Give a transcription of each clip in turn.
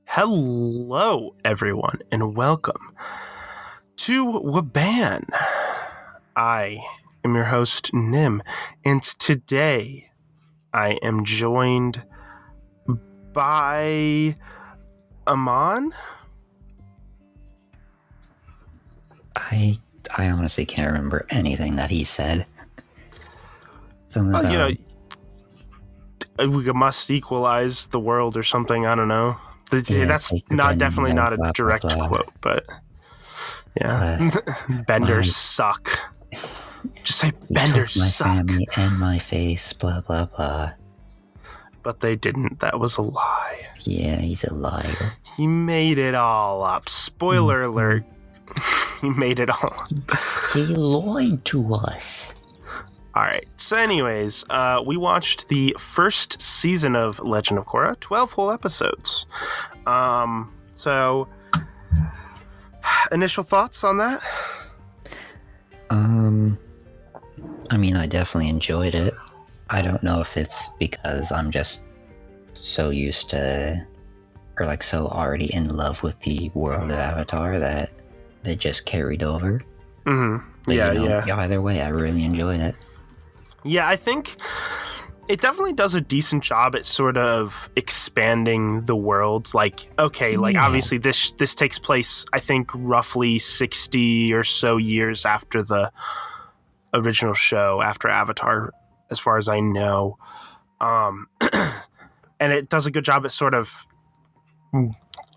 Hello, everyone, and welcome to WABAN. I am your host, Nim, and today I am joined by Aman. I honestly can't remember anything that he said. We must equalize the world or something. I don't know. That's definitely not a direct quote, but yeah. Benders suck. Just say benders suck. My family and my face, blah blah blah. But they didn't. That was a lie. Yeah, he's a liar. He made it all up. Spoiler alert. He made it all up. He lied to us. Alright, so anyways, we watched the first season of Legend of Korra, 12 whole episodes. So, initial thoughts on that? I mean, I definitely enjoyed it. I don't know if it's because I'm just so used to, or like so already in love with the world of Avatar that it just carried over. Mm-hmm. But, yeah. Either way, I really enjoyed it. Yeah, I think it definitely does a decent job at sort of expanding the world. Obviously this takes place, I think, roughly 60 or so years after the original show, after Avatar, as far as I know. And it does a good job at sort of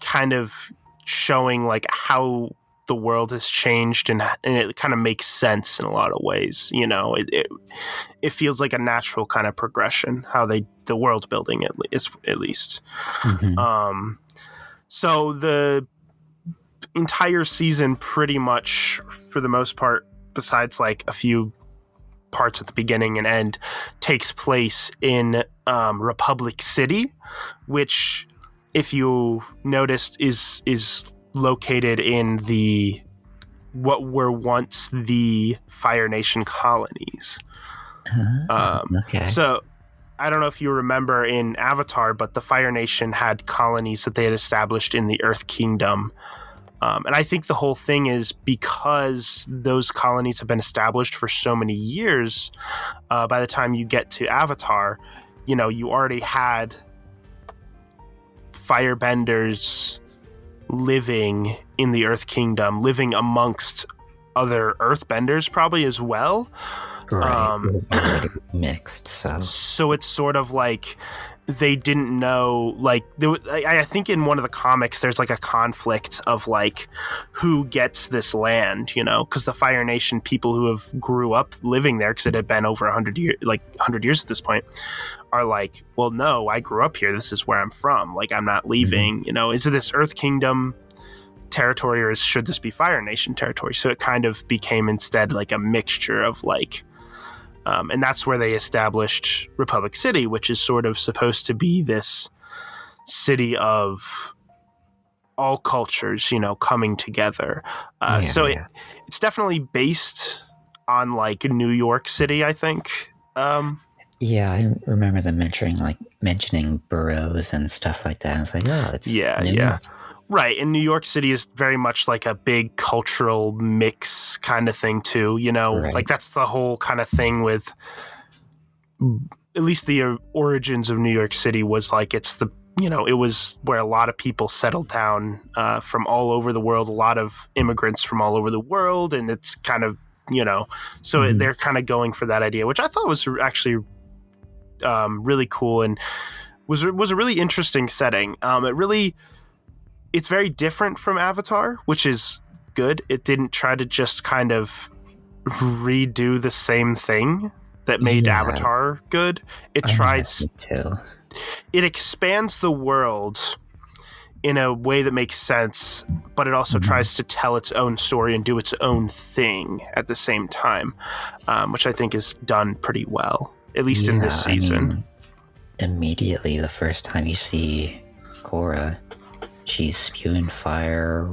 kind of showing like how the world has changed, and it kind of makes sense in a lot of ways. You know, it feels like a natural kind of progression how the world building at least. Mm-hmm. So the entire season, pretty much for the most part, besides like a few parts at the beginning and end, takes place in Republic City, which, if you noticed, is located in what were once the Fire Nation colonies. Okay. So I don't know if you remember in Avatar, but the Fire Nation had colonies that they had established in the Earth Kingdom. And I think the whole thing is because those colonies have been established for so many years, by the time you get to Avatar, you know, you already had firebenders living in the Earth Kingdom, living amongst other Earthbenders probably as well. Right. Mixed, so it's sort of like they didn't know, like I think in one of the comics there's like a conflict of like who gets this land, you know, because the Fire Nation people who have grew up living there, because it had been over 100 years at this point, are like, well, no, I grew up here, this is where I'm from, like I'm not leaving. You know, is it this Earth Kingdom territory or should this be Fire Nation territory? So it kind of became instead like a mixture of like and that's where they established Republic City, which is sort of supposed to be this city of all cultures, you know, coming together. It's definitely based on like New York City, I think. Yeah, I remember them mentioning boroughs and stuff like that. I was like, oh, it's yeah. Right, and New York City is very much like a big cultural mix kind of thing too, you know? Right. Like that's the whole kind of thing with, at least the origins of New York City was like, it's the, you know, it was where a lot of people settled down from all over the world, a lot of immigrants from all over the world, and it's kind of, you know, so they're kind of going for that idea, which I thought was actually really cool and was a really interesting setting. It's very different from Avatar, which is good. It didn't try to just kind of redo the same thing that made Avatar good. It tries to. It expands the world in a way that makes sense, but it also tries to tell its own story and do its own thing at the same time, which I think is done pretty well, at least in this season. I mean, immediately, the first time you see Korra, she's spewing fire,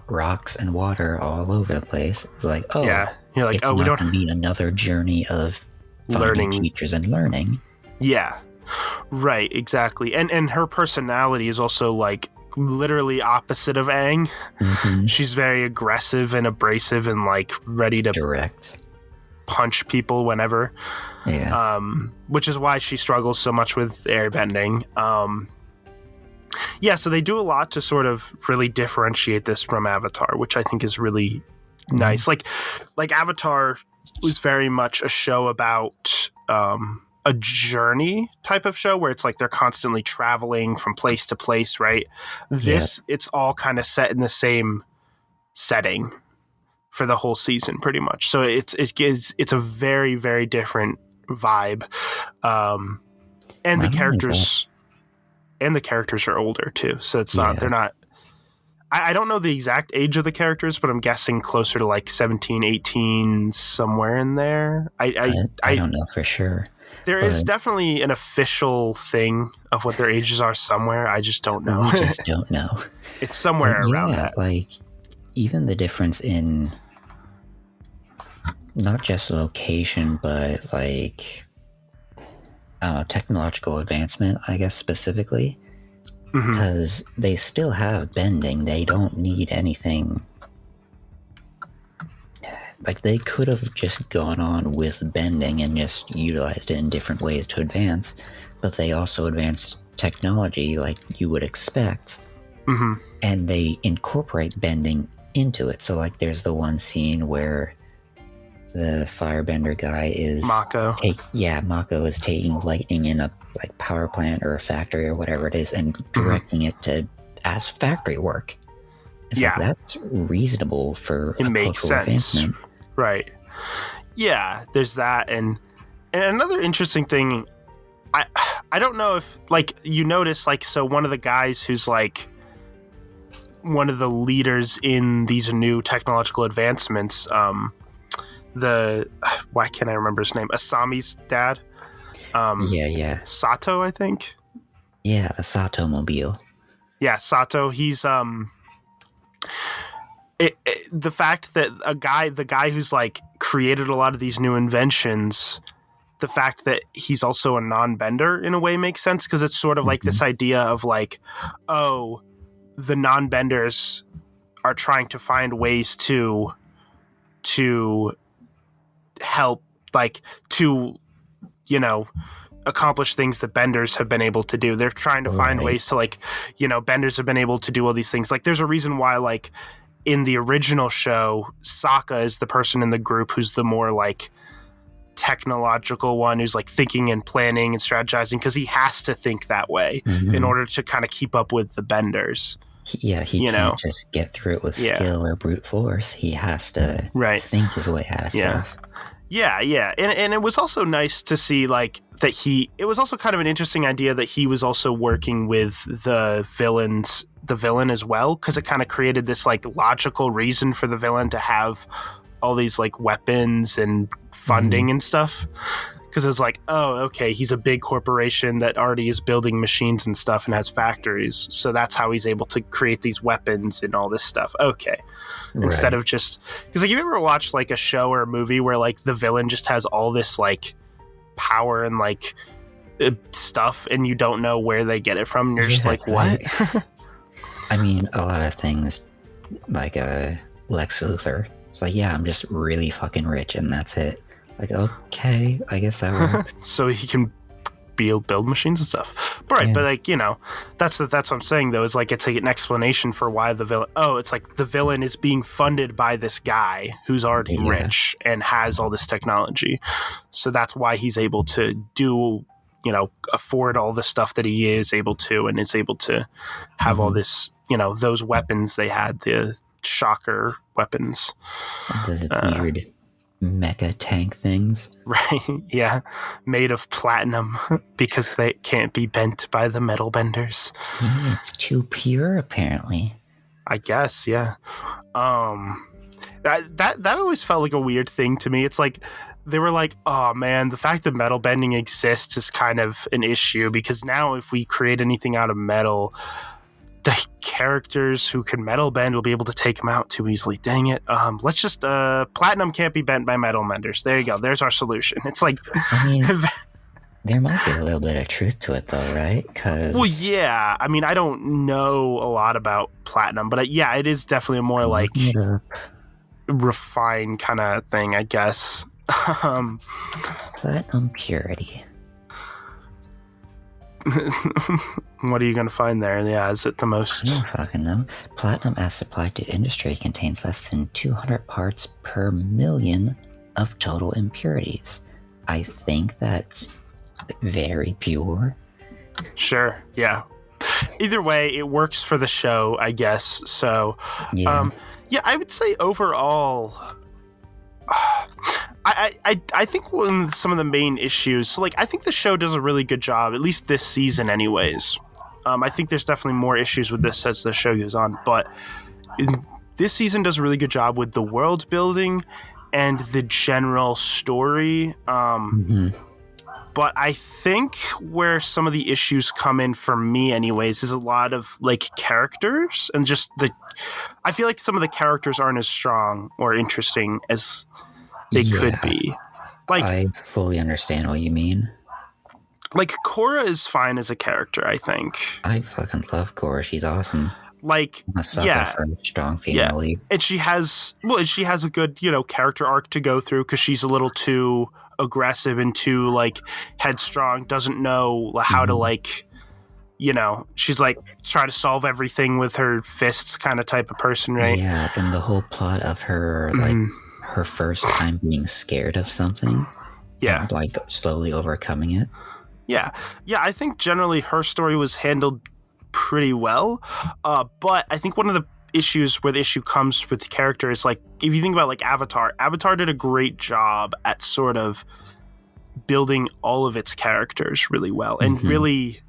rocks, and water all over the place. It's like, oh, yeah. You're like, it's not going to be another journey of finding teachers and learning. Yeah. Right, exactly. And her personality is also like literally opposite of Aang. Mm-hmm. She's very aggressive and abrasive and like ready to Direct. punch people whenever. Yeah. Which is why she struggles so much with airbending. Yeah, so they do a lot to sort of really differentiate this from Avatar, which I think is really nice. Like Avatar was very much a show about a journey type of show where it's like they're constantly traveling from place to place, right? This, it's all kind of set in the same setting for the whole season, pretty much. So it's a very, very different vibe, and the characters are older too. So it's not, they're not. I don't know the exact age of the characters, but I'm guessing closer to like 17, 18, somewhere in there. I don't know for sure. There is definitely an official thing of what their ages are somewhere. I just don't know. We just don't know. It's somewhere around that. Like, even the difference in not just location, but like, I don't know, technological advancement, I guess, specifically. Because they still have bending. They don't need anything. Like, they could have just gone on with bending and just utilized it in different ways to advance, but they also advanced technology like you would expect, and they incorporate bending into it. So, like, there's the one scene where the firebender guy is... Mako. Mako is taking lightning in a like power plant or a factory or whatever it is and directing it to as factory work. It's like, that's reasonable for it a makes cultural sense. advancement. Right. Yeah, there's that. And another interesting thing, I don't know if, like, you notice, like, so one of the guys who's, like, one of the leaders in these new technological advancements, why can't I remember his name? Asami's dad? Sato, I think? Yeah, the Sato mobile. Yeah, Sato, he's, the fact that the guy who's like created a lot of these new inventions, the fact that he's also a non-bender in a way makes sense, because it's sort of like this idea of like, oh, the non-benders are trying to find ways to help, like, to, you know, accomplish things that benders have been able to do. They're trying to find ways to, like, you know, benders have been able to do all these things. Like, there's a reason why, like, in the original show, Sokka is the person in the group who's the more, like, technological one, who's, like, thinking and planning and strategizing, because he has to think that way in order to kind of keep up with the benders. Yeah, he can't just get through it with skill or brute force. He has to think his way out of stuff. Yeah. And it was also nice to see, like, that it was also kind of an interesting idea that he was also working with the villain as well, because it kind of created this, like, logical reason for the villain to have all these, like, weapons and funding and stuff. Because it was like, oh, okay, he's a big corporation that already is building machines and stuff and has factories. So that's how he's able to create these weapons and all this stuff. Okay. Instead of just... Because, like, you ever watched, like, a show or a movie where, like, the villain just has all this, like, power and, like, stuff, and you don't know where they get it from, and you're just like, what? I mean, a lot of things, like Lex Luthor. It's like, yeah, I'm just really fucking rich, and that's it. Like, okay, I guess that works. So he can build machines and stuff. But like, you know, that's what I'm saying, though, is like, it's like an explanation for why the villain... Oh, it's like the villain is being funded by this guy who's already rich and has all this technology. So that's why he's able to do, you know, afford all the stuff that he is able to, and is able to have all this, you know, those weapons they had, the shocker weapons. The weird mecha tank things. Right, yeah. Made of platinum because they can't be bent by the metal benders. Yeah, it's too pure, apparently. I guess, yeah. That always felt like a weird thing to me. It's like, they were like, oh man, the fact that metal bending exists is kind of an issue, because now if we create anything out of metal, the characters who can metal bend will be able to take them out too easily. Dang it. Let's just, platinum can't be bent by metal benders. There you go. There's our solution. It's like... I mean, There might be a little bit of truth to it, though, right? Well, Because yeah. I mean, I don't know a lot about Platinum, but yeah, it is definitely a more I'm like looking it up. refined kind of thing, I guess. um, Platinum purity. what are you going to find there? Yeah, is it the I most? don't fucking know. Platinum as supplied to industry contains less than 200 parts per million of total impurities. I think that's very pure. Sure, yeah. Either way, it works for the show, I guess. So, Yeah. yeah, I would say overall, I think one of some of the main issues, so like I think the show does a really good job, at least this season, anyways. I think there's definitely more issues with this as the show goes on, but this season does a really good job with the world building and the general story. But I think where some of the issues come in for me, anyways, is a lot of like characters and just I feel like some of the characters aren't as strong or interesting as they could be. Like, I fully understand what you mean. like Korra is fine as a character, I think. I fucking love Korra. She's awesome. Like, I'm a sucker yeah, for a strong female lead. and she has a good character arc to go through because she's a little too aggressive and too like headstrong. Doesn't know how to like. She's like try to solve everything with her fists, kind of type of person, right? Yeah, and the whole plot of her like her first time being scared of something, Yeah, and like slowly overcoming it. yeah. I think generally her story was handled pretty well, but I think one of the issues where the issue comes with the character is like if you think about like Avatar did a great job at sort of building all of its characters really well and really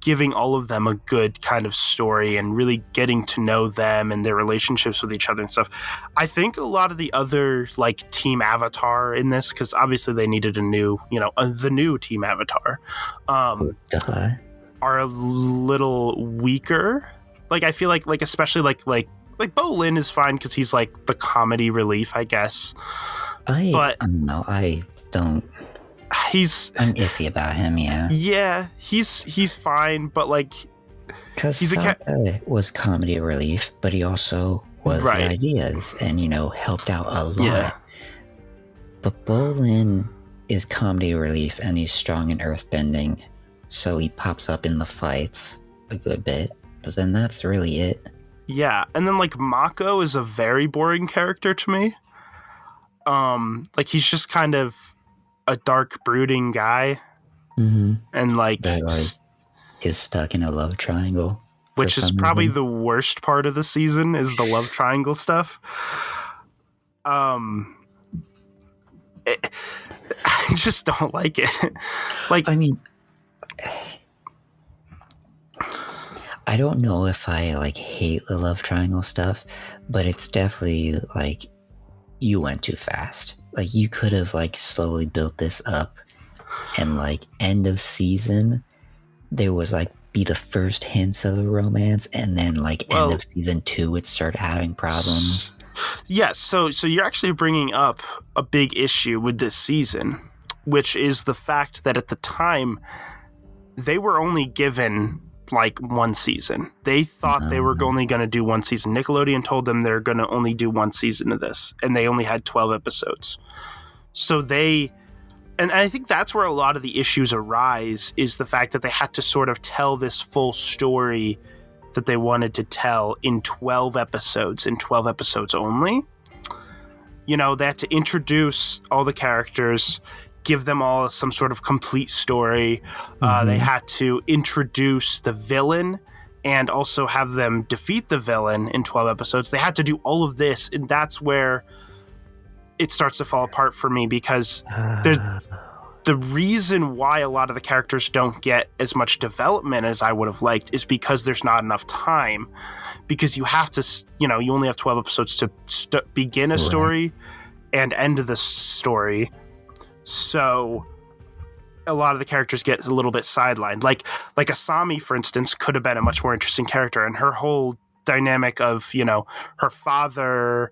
giving all of them a good kind of story and really getting to know them and their relationships with each other and stuff. I think a lot of the other like Team Avatar in this, because obviously they needed a new, the new Team Avatar, are a little weaker. Like I feel like especially like Bolin is fine because he's like the comedy relief, I guess. I don't know. I'm iffy about him. Yeah, he's fine, but like because Sokka was comedy relief, but he also was the ideas and helped out a lot. Yeah. But Bolin is comedy relief and he's strong in earthbending, so he pops up in the fights a good bit. But then that's really it. Yeah, and then like Mako is a very boring character to me. Like he's just kind of a dark, brooding guy, and like that is stuck in a love triangle, which is probably the worst part of the season is the love triangle stuff. I just don't like it. Like, I mean, I don't know if I like hate the love triangle stuff, but it's definitely like you went too fast. Like you could have like slowly built this up, and like end of season, there was like be the first hints of a romance, and then like end of season 2, it started having problems. Yes, so you're actually bringing up a big issue with this season, which is the fact that at the time they were only given like one season. They thought they were only going to do one season. Nickelodeon told them they're going to only do one season of this, and they only had 12 episodes. So and I think that's where a lot of the issues arise, is the fact that they had to sort of tell this full story that they wanted to tell in 12 episodes, only. They had to introduce all the characters, give them all some sort of complete story. They had to introduce the villain and also have them defeat the villain in 12 episodes. They had to do all of this, and that's where it starts to fall apart for me, because the reason why a lot of the characters don't get as much development as I would have liked is because there's not enough time, because you have to, you only have 12 episodes to begin a story and end the story. So a lot of the characters get a little bit sidelined. Like Asami, for instance, could have been a much more interesting character, and her whole dynamic of, her father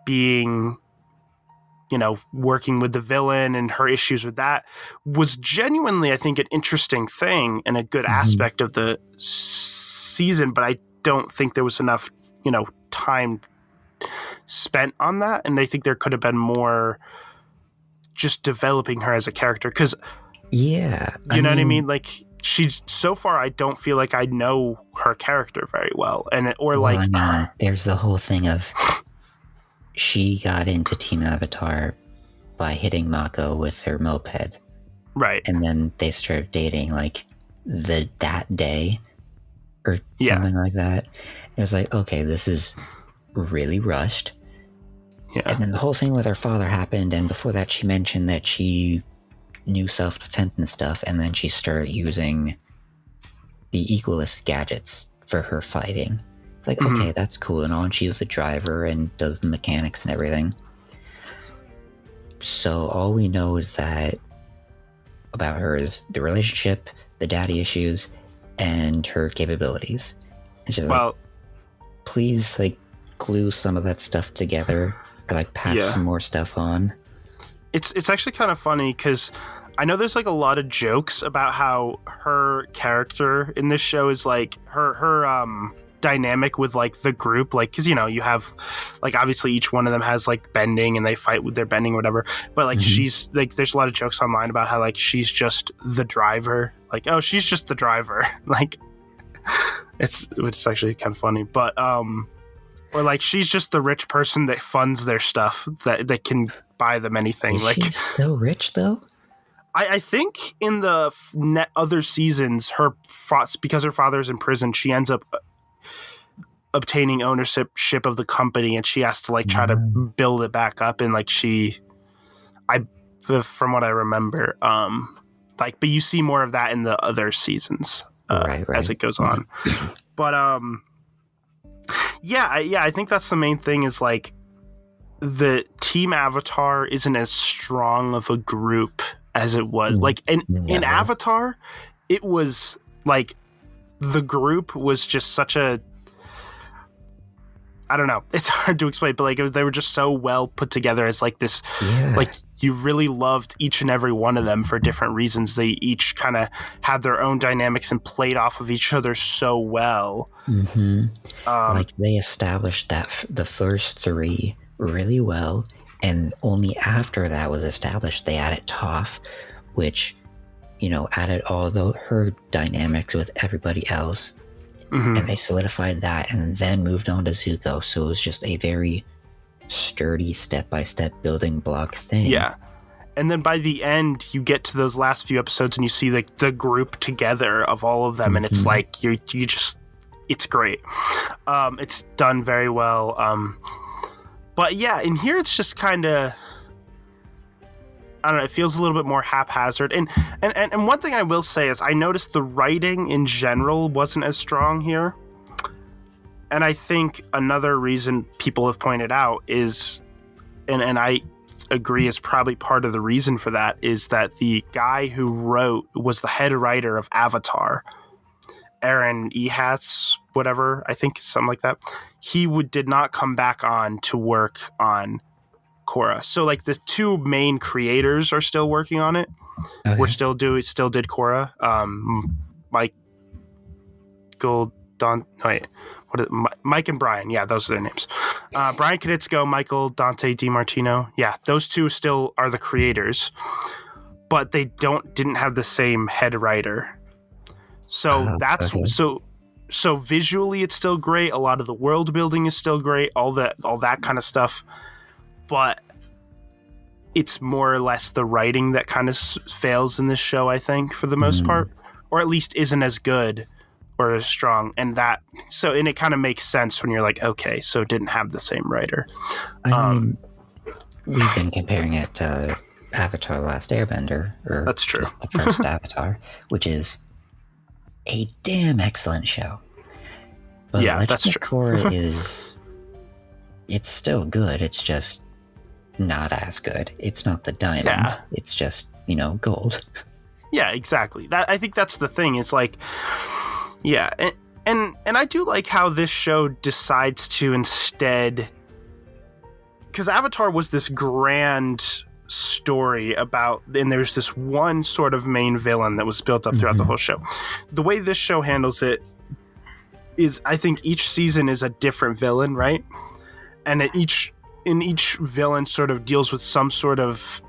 being working with the villain and her issues with that was genuinely, I think, an interesting thing and a good aspect of the season. But I don't think there was enough, time spent on that. And I think there could have been more just developing her as a character. Because, yeah, you know what I mean? Like, so far, I don't feel like I know her character very well. There's the whole thing of she got into Team Avatar by hitting Mako with her moped. Right. And then they started dating like that day or something like that. It was like, okay, this is really rushed. Yeah. And then the whole thing with her father happened, and before that she mentioned that she knew self-defense and stuff, and then she started using the Equalist gadgets for her fighting. It's like, okay, that's cool and all, and she's the driver and does the mechanics and everything. So all we know is that about her is the relationship, the daddy issues, and her capabilities. And she's like, please, like, glue some of that stuff together, or like patch some more stuff on. It's actually kind of funny because I know there's like a lot of jokes about how her character in this show is like her dynamic with like the group, like, because you have like obviously each one of them has like bending and they fight with their bending or whatever, but like she's like, there's a lot of jokes online about how like she's just the driver, like, oh, she's just the driver. Like it's actually kind of funny, but or like she's just the rich person that funds their stuff, that can buy them anything. Is like she still rich though? I think in the other seasons, because her father's in prison, she ends up obtaining ownership of the company, and she has to like try to build it back up. And like from what I remember, like, but you see more of that in the other seasons right. As it goes on. But I think that's the main thing is like the Team Avatar isn't as strong of a group as it was. Like in Avatar, it was like the group was just such a, I don't know, it's hard to explain, but like they were just so well put together as like this, like you really loved each and every one of them for different reasons. They each kind of had their own dynamics and played off of each other so well. Like they established that the first three really well, and only after that was established they added Toph, which added all her dynamics with everybody else. And they solidified that and then moved on to Zuko. So it was just a very sturdy step-by-step building block thing. Yeah. And then by the end, you get to those last few episodes and you see like the group together of all of them. And it's like, you just, it's great. It's done very well. But yeah, in here, it's just kind of, I don't know, it feels a little bit more haphazard. And one thing I will say is I noticed the writing in general wasn't as strong here. And I think another reason people have pointed out is, and I agree is probably part of the reason for that, is that the guy who was the head writer of Avatar, Aaron Ehatz, whatever, I think something like that. He did not come back on to work on Korra. So like the two main creators are still working on it. Okay. Still did Korra. Mike and Brian. Yeah, those are their names. Brian Konietzko, Michael Dante DiMartino. Yeah, those two still are the creators, but they didn't have the same head writer. So so visually it's still great. A lot of the world building is still great. All that kind of stuff. But it's more or less the writing that kind of fails in this show, I think, for the most part, or at least isn't as good or as strong. And it kind of makes sense when you're like, okay, so it didn't have the same writer. I mean, we've been comparing it to Avatar: The Last Airbender, or that's true. Just the first Avatar, which is a damn excellent show. But yeah, that's true. Korra it's still good. It's just not as good. It's not the diamond. Yeah. It's just, gold. Yeah, exactly. I think that's the thing. It's like, yeah, and I do like how this show decides to instead because Avatar was this grand story about, and there's this one sort of main villain that was built up throughout the whole show. The way this show handles it is, I think each season is a different villain, right? And each villain sort of deals with some sort of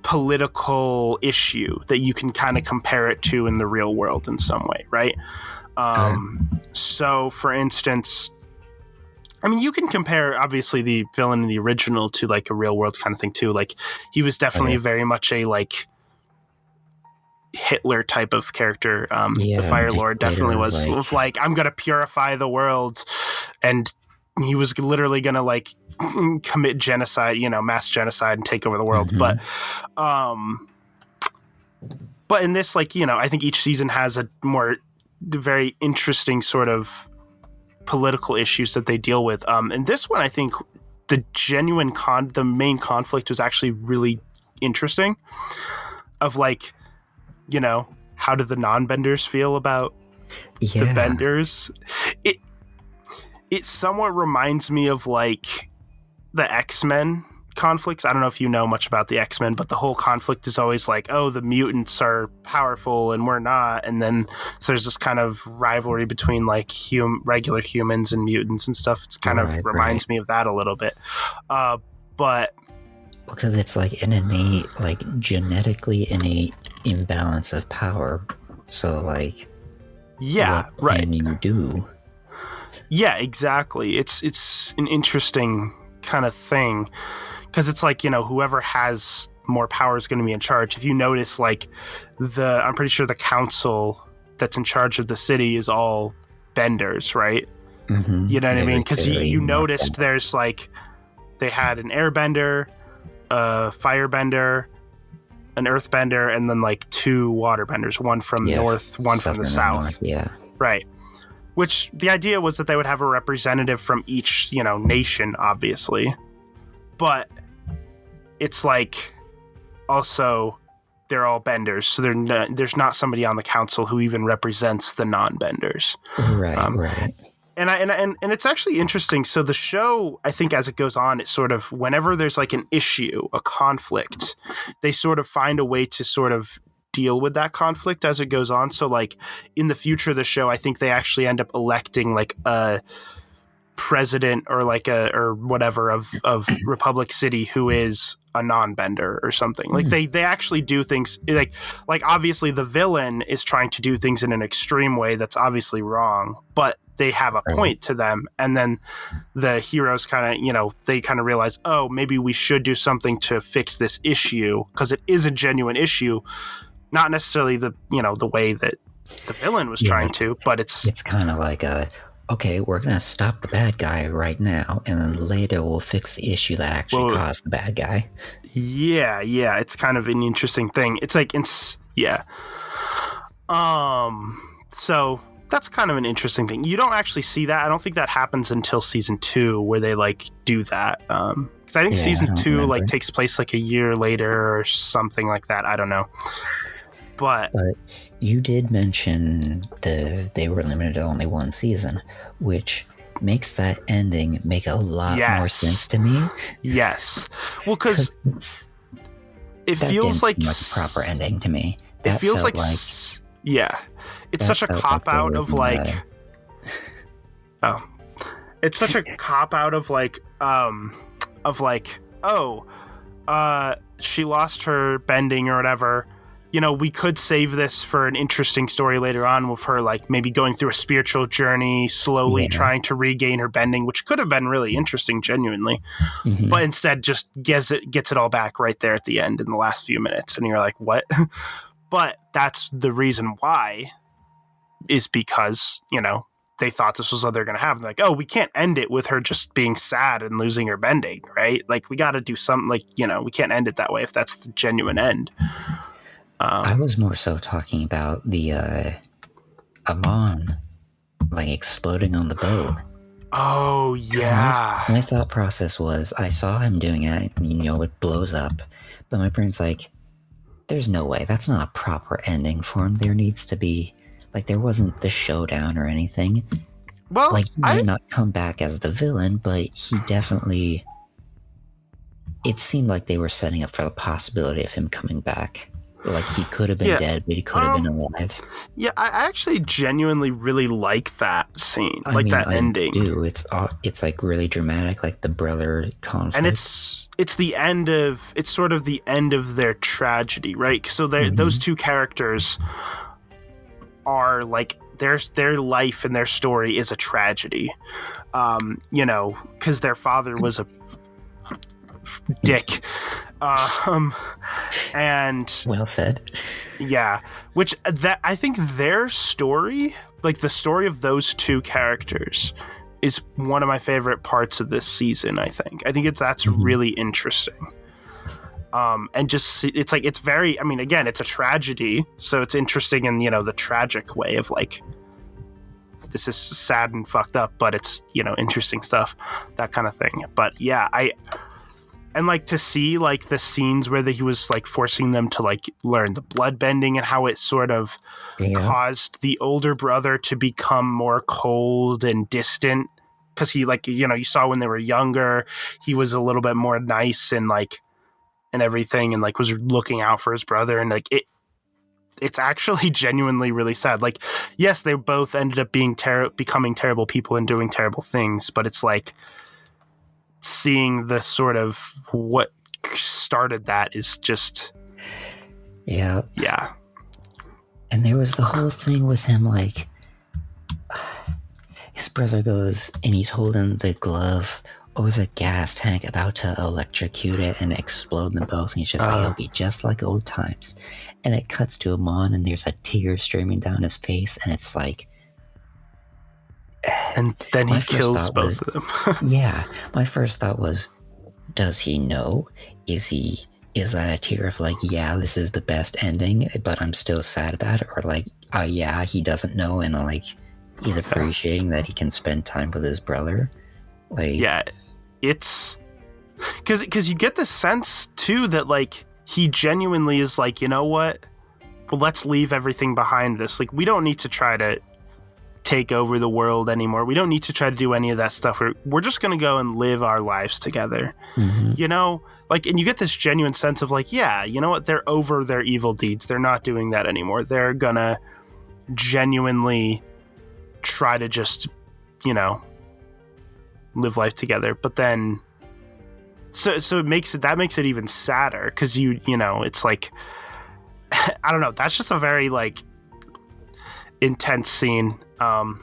political issue that you can kind of compare it to in the real world in some way, right? So, for instance, I mean, you can compare, obviously, the villain in the original to, like, a real world kind of thing, too. Like, he was definitely very much a, like, Hitler type of character. The Fire Lord definitely was, like, I'm going to purify the world. And he was literally going to, like, commit genocide, mass genocide and take over the world. But in this, like, I think each season has a more very interesting sort of political issues that they deal with. And this one, I think the main conflict was actually really interesting of, like, how do the non-benders feel about the benders? It somewhat reminds me of, like, the X-Men conflicts. I don't know if you know much about the X-Men, but the whole conflict is always like, oh, the mutants are powerful and we're not. And then so there's this kind of rivalry between, like, regular humans and mutants and stuff. It's kind of reminds me of that a little bit. But because it's like an innate, like, genetically innate imbalance of power. So, like, what can you do? Yeah, exactly. It's an interesting kind of thing, because it's like, whoever has more power is going to be in charge. If you notice, like, I'm pretty sure the council that's in charge of the city is all benders, right? You know what I mean? Because you noticed there's, like, they had an airbender, a firebender, an earthbender, and then, like, 2 waterbenders, one from north, one from the south. Right. Which the idea was that they would have a representative from each, nation, obviously. But it's like, also, they're all benders, so there's not somebody on the council who even represents the non-benders. Right. And it's actually interesting. So the show, I think, as it goes on, it sort of, whenever there's, like, an issue, a conflict, they sort of find a way to sort of deal with that conflict as it goes on. So, like, in the future of the show, I think they actually end up electing, like, a president or, like, or whatever of Republic City who is a non-bender or something. Like, they actually do things, like obviously the villain is trying to do things in an extreme way that's obviously wrong, but they have a point to them. And then the heroes kind of, they kind of realize, oh, maybe we should do something to fix this issue, because it is a genuine issue. Not necessarily the way that the villain was trying to, but it's kind of like okay, we're going to stop the bad guy right now, and then later we'll fix the issue that actually caused the bad guy. Yeah, it's kind of an interesting thing. It's like, so that's kind of an interesting thing. You don't actually see that. I don't think that happens until season 2, where they, like, do that. Because I think season 2 remember. Like, takes place, like, a year later or something like that. I don't know. But you did mention they were limited to only 1 season, which makes that ending make a lot more sense to me. Yes. Well, because it feels like a proper ending to me. It feels like it's such a cop out of, like, it's such a cop out of, like, she lost her bending or whatever. We could save this for an interesting story later on with her, like, maybe going through a spiritual journey, slowly trying to regain her bending, which could have been really interesting, genuinely. But instead just gets it all back right there at the end in the last few minutes. And you're like, what? But that's the reason why, is because, they thought this was what they're going to have. Like, oh, we can't end it with her just being sad and losing her bending, right? Like, we got to do something, like, we can't end it that way if that's the genuine end. I was more so talking about the Amon, like, exploding on the boat. Oh, yeah. My thought process was, I saw him doing it, and, it blows up. But my brain's like, there's no way. That's not a proper ending for him. There needs to be, like, there wasn't the showdown or anything. Well, like, he might not come back as the villain, but he definitely it seemed like they were setting up for the possibility of him coming back. Like, he could have been dead, but he could have been alive. Yeah, I actually genuinely really like that scene, that ending. Do. It's like really dramatic, like the brother conflict. And it's the end of, it's sort of the end of their tragedy, right? So those two characters are like, their life and their story is a tragedy, because their father was a dick, and well said. Yeah, which that I think their story, like the story of those two characters, is one of my favorite parts of this season. I think that's really interesting. And just it's like, it's very, I mean, again, it's a tragedy, so it's interesting in the tragic way of like, this is sad and fucked up, but it's interesting stuff, that kind of thing. But yeah, and like to see like the scenes where he was like forcing them to like learn the blood bending and how it sort of caused the older brother to become more cold and distant, because he like, you saw when they were younger, he was a little bit more nice and like, and everything, and like was looking out for his brother, and like it's actually genuinely really sad. Like, yes, they both ended up becoming terrible people and doing terrible things, but it's like seeing the sort of what started that is just yeah. And there was the whole thing with him, like his brother goes and he's holding the glove over the gas tank about to electrocute it and explode them both, and he's just like, it'll be just like old times. And it cuts to Amon and there's a tear streaming down his face, and it's like, and then he kills both of them. Yeah, my first thought was, does he know? Is that a tear of like, yeah, this is the best ending, but I'm still sad about it? Or like, yeah, he doesn't know, and like he's appreciating that he can spend time with his brother. Like, yeah, it's because you get the sense too that like he genuinely is like, you know what? Well, let's leave everything behind this. Like, we don't need to try to take over the world anymore. We don't need to try to do any of that stuff. We're just going to go and live our lives together. Like, and you get this genuine sense of like, yeah, you know what? They're over their evil deeds. They're not doing that anymore. They're going to genuinely try to just, live life together. But then so it makes it even sadder, because it's like, I don't know, that's just a very like intense scene. Like,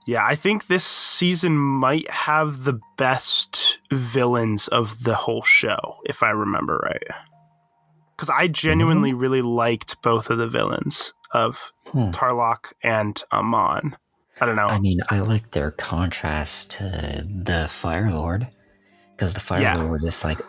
yeah, I think this season might have the best villains of the whole show, if I remember right, because I genuinely really liked both of the villains of Tarlok and Amon. I don't know. I mean, I like their contrast to the Fire Lord, because the Fire Lord was this like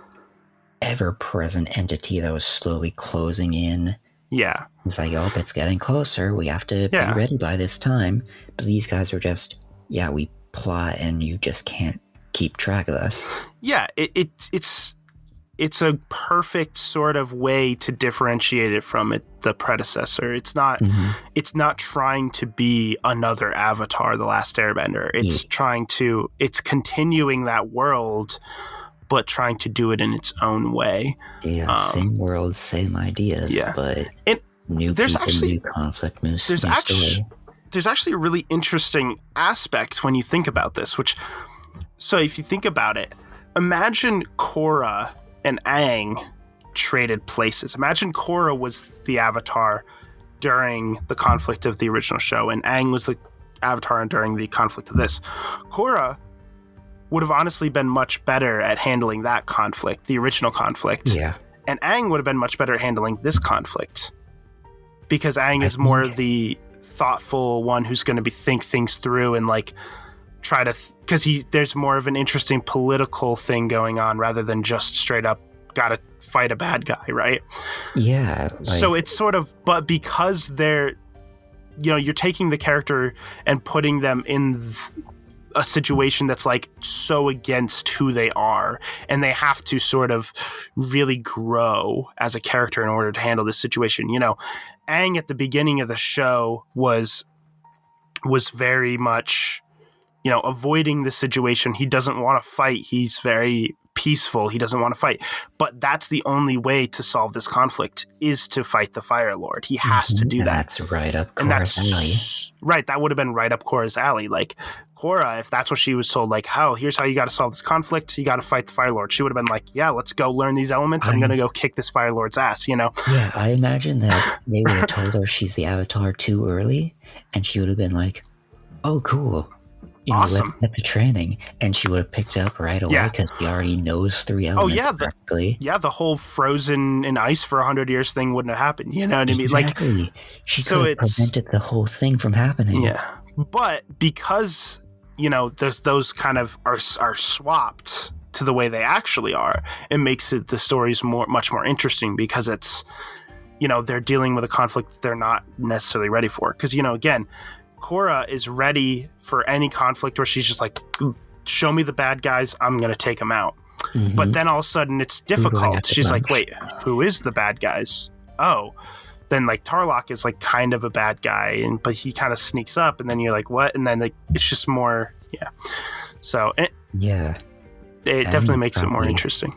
ever-present entity that was slowly closing in. Yeah. It's like, oh, it's getting closer. We have to be ready by this time. But these guys are just, we plot and you just can't keep track of us. Yeah, it's a perfect sort of way to differentiate it from the predecessor. It's not trying to be another Avatar, The Last Airbender. It's continuing that world, but trying to do it in its own way. Yeah, same world, same ideas, but new people, new conflict, new story. There's actually a really interesting aspect when you think about this, so if you think about it, imagine Korra and Aang traded places. Imagine Korra was the Avatar during the conflict of the original show, and Aang was the Avatar during the conflict of this. Korra would have honestly been much better at handling that conflict, the original conflict. Yeah. And Aang would have been much better at handling this conflict, because Aang is more the thoughtful one who's going to think things through and like try to, because there's more of an interesting political thing going on rather than just straight up gotta fight a bad guy, right? Yeah. So it's sort of, but because they're, you're taking the character and putting them in a situation that's like so against who they are, and they have to sort of really grow as a character in order to handle this situation. Aang at the beginning of the show was very much, avoiding the situation. He doesn't want to fight. He's very peaceful. He doesn't want to fight. But that's the only way to solve this conflict, is to fight the Fire Lord. He has to do that. That's right up Korra's alley. Right. That would have been right up Korra's alley. Like, Korra, if that's what she was told, like, here's how you got to solve this conflict. You got to fight the Fire Lord. She would have been like, yeah, let's go learn these elements. I'm going to go kick this Fire Lord's ass, Yeah, I imagine that they would have told her she's the Avatar too early, and she would have been like, oh, cool. Awesome. Let's get the training. And she would have picked it up right away because she already knows 3 elements practically. The whole frozen in ice for 100 years thing wouldn't have happened. You know what I mean? Exactly. Like, she could have prevented the whole thing from happening. Yeah. But because, those kind of are swapped to the way they actually are, it makes the stories much more interesting, because it's, they're dealing with a conflict that they're not necessarily ready for. Because, again, Korra is ready for any conflict where she's just like, show me the bad guys, I'm going to take them out. Mm-hmm. But then all of a sudden it's difficult. She's like, wait, who is the bad guys? Oh, then like Tarlok is like kind of a bad guy, but he kind of sneaks up, and then you're like, what? And then like, it's just more, So it definitely makes it more interesting.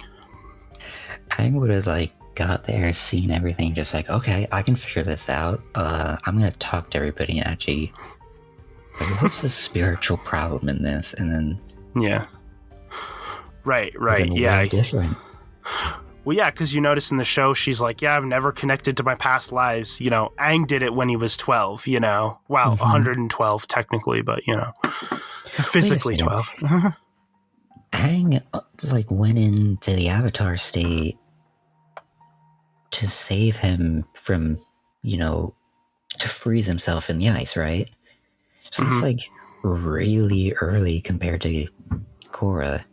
I would have like got there, seen everything, just like, okay, I can figure this out. I'm gonna talk to everybody and actually, like, what's the spiritual problem in this? And then right, different. Well, because you notice in the show, she's like, I've never connected to my past lives. Aang did it when he was 12. Well, 112 technically, but physically 12. Aang like went into the Avatar state to save him from, to freeze himself in the ice, right? So it's like really early compared to Korra.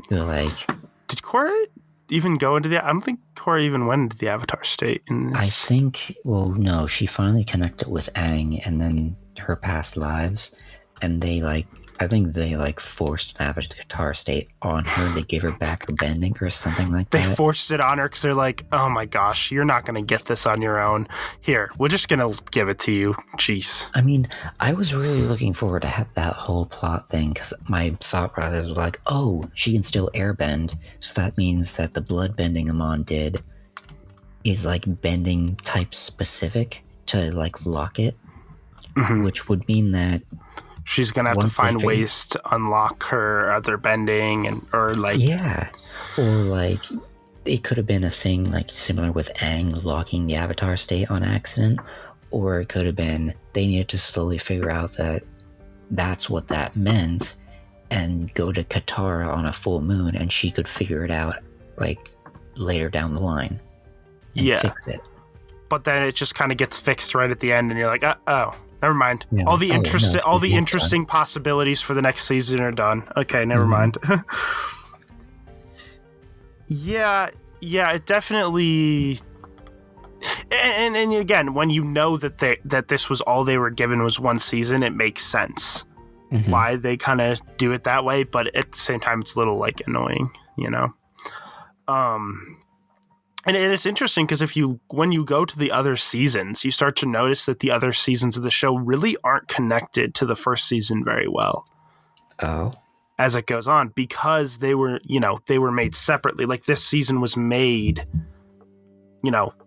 Did Korra even go into I don't think Korra even went into the Avatar state in this. I think, no, she finally connected with Aang and then her past lives, and I think they forced an Avatar state on her to give her back her bending or something like that. They forced it on her because they're like, oh my gosh, you're not going to get this on your own. Here, we're just going to give it to you. Jeez. I mean, I was really looking forward to that whole plot thing, because my thought process was like, oh, she can still airbend, so that means that the blood bending Amon did is like bending type specific to like lock it, which would mean that she's gonna have to find ways to unlock her other bending, or it could have been a thing like similar with Aang locking the Avatar state on accident, or it could have been they needed to slowly figure out that that's what that meant and go to Katara on a full moon, and she could figure it out like later down the line and fix it. But then it just kind of gets fixed right at the end, and you're like, oh. Never mind. Yeah, all the interesting possibilities for the next season are done. Okay, never mind. It definitely. And again, when you know that this was all they were given was one season, it makes sense why they kind of do it that way. But at the same time, it's a little like annoying, And it's interesting because when you go to the other seasons, you start to notice that the other seasons of the show really aren't connected to the first season very well. Oh. As it goes on, because they were made separately. Like this season was made,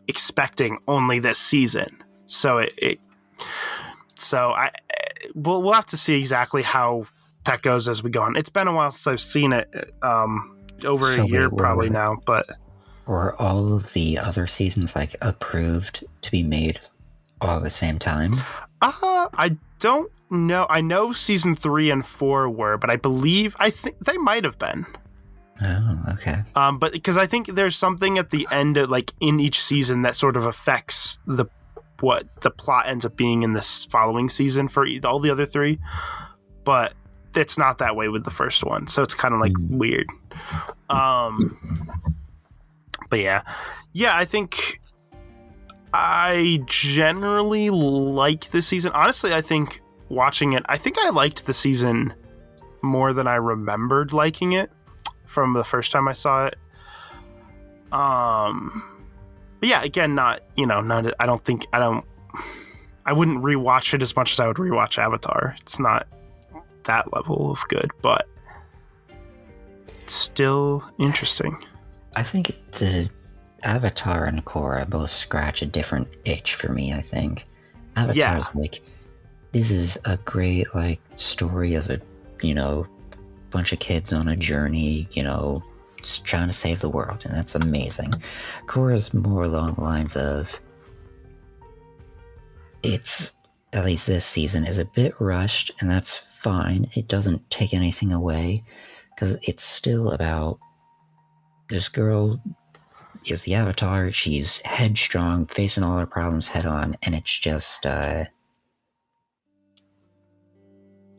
expecting only this season. So we'll have to see exactly how that goes as we go on. It's been a while since I've seen it, over a year probably now, but. Were all of the other seasons approved to be made all at the same time? I don't know. I know season 3 and 4 were, but I think they might have been. Oh, okay. But because I think there's something at the end of, in each season that sort of affects what the plot ends up being in this following season for all the other 3, but it's not that way with the first one, so it's kind of weird. But I think I generally like this season. Honestly, I think watching it, I think I liked the season more than I remembered liking it from the first time I saw it. But again, I wouldn't rewatch it as much as I would rewatch Avatar. It's not that level of good, but still interesting. I think the Avatar and Korra both scratch a different itch for me, I think. Avatar's like, this is a great, like, story of a, bunch of kids on a journey, trying to save the world, and that's amazing. Korra's more along the lines of, it's, at least this season, is a bit rushed, and that's fine. It doesn't take anything away, because it's still about this girl is the Avatar. She's headstrong, facing all her problems head on, and it's just, I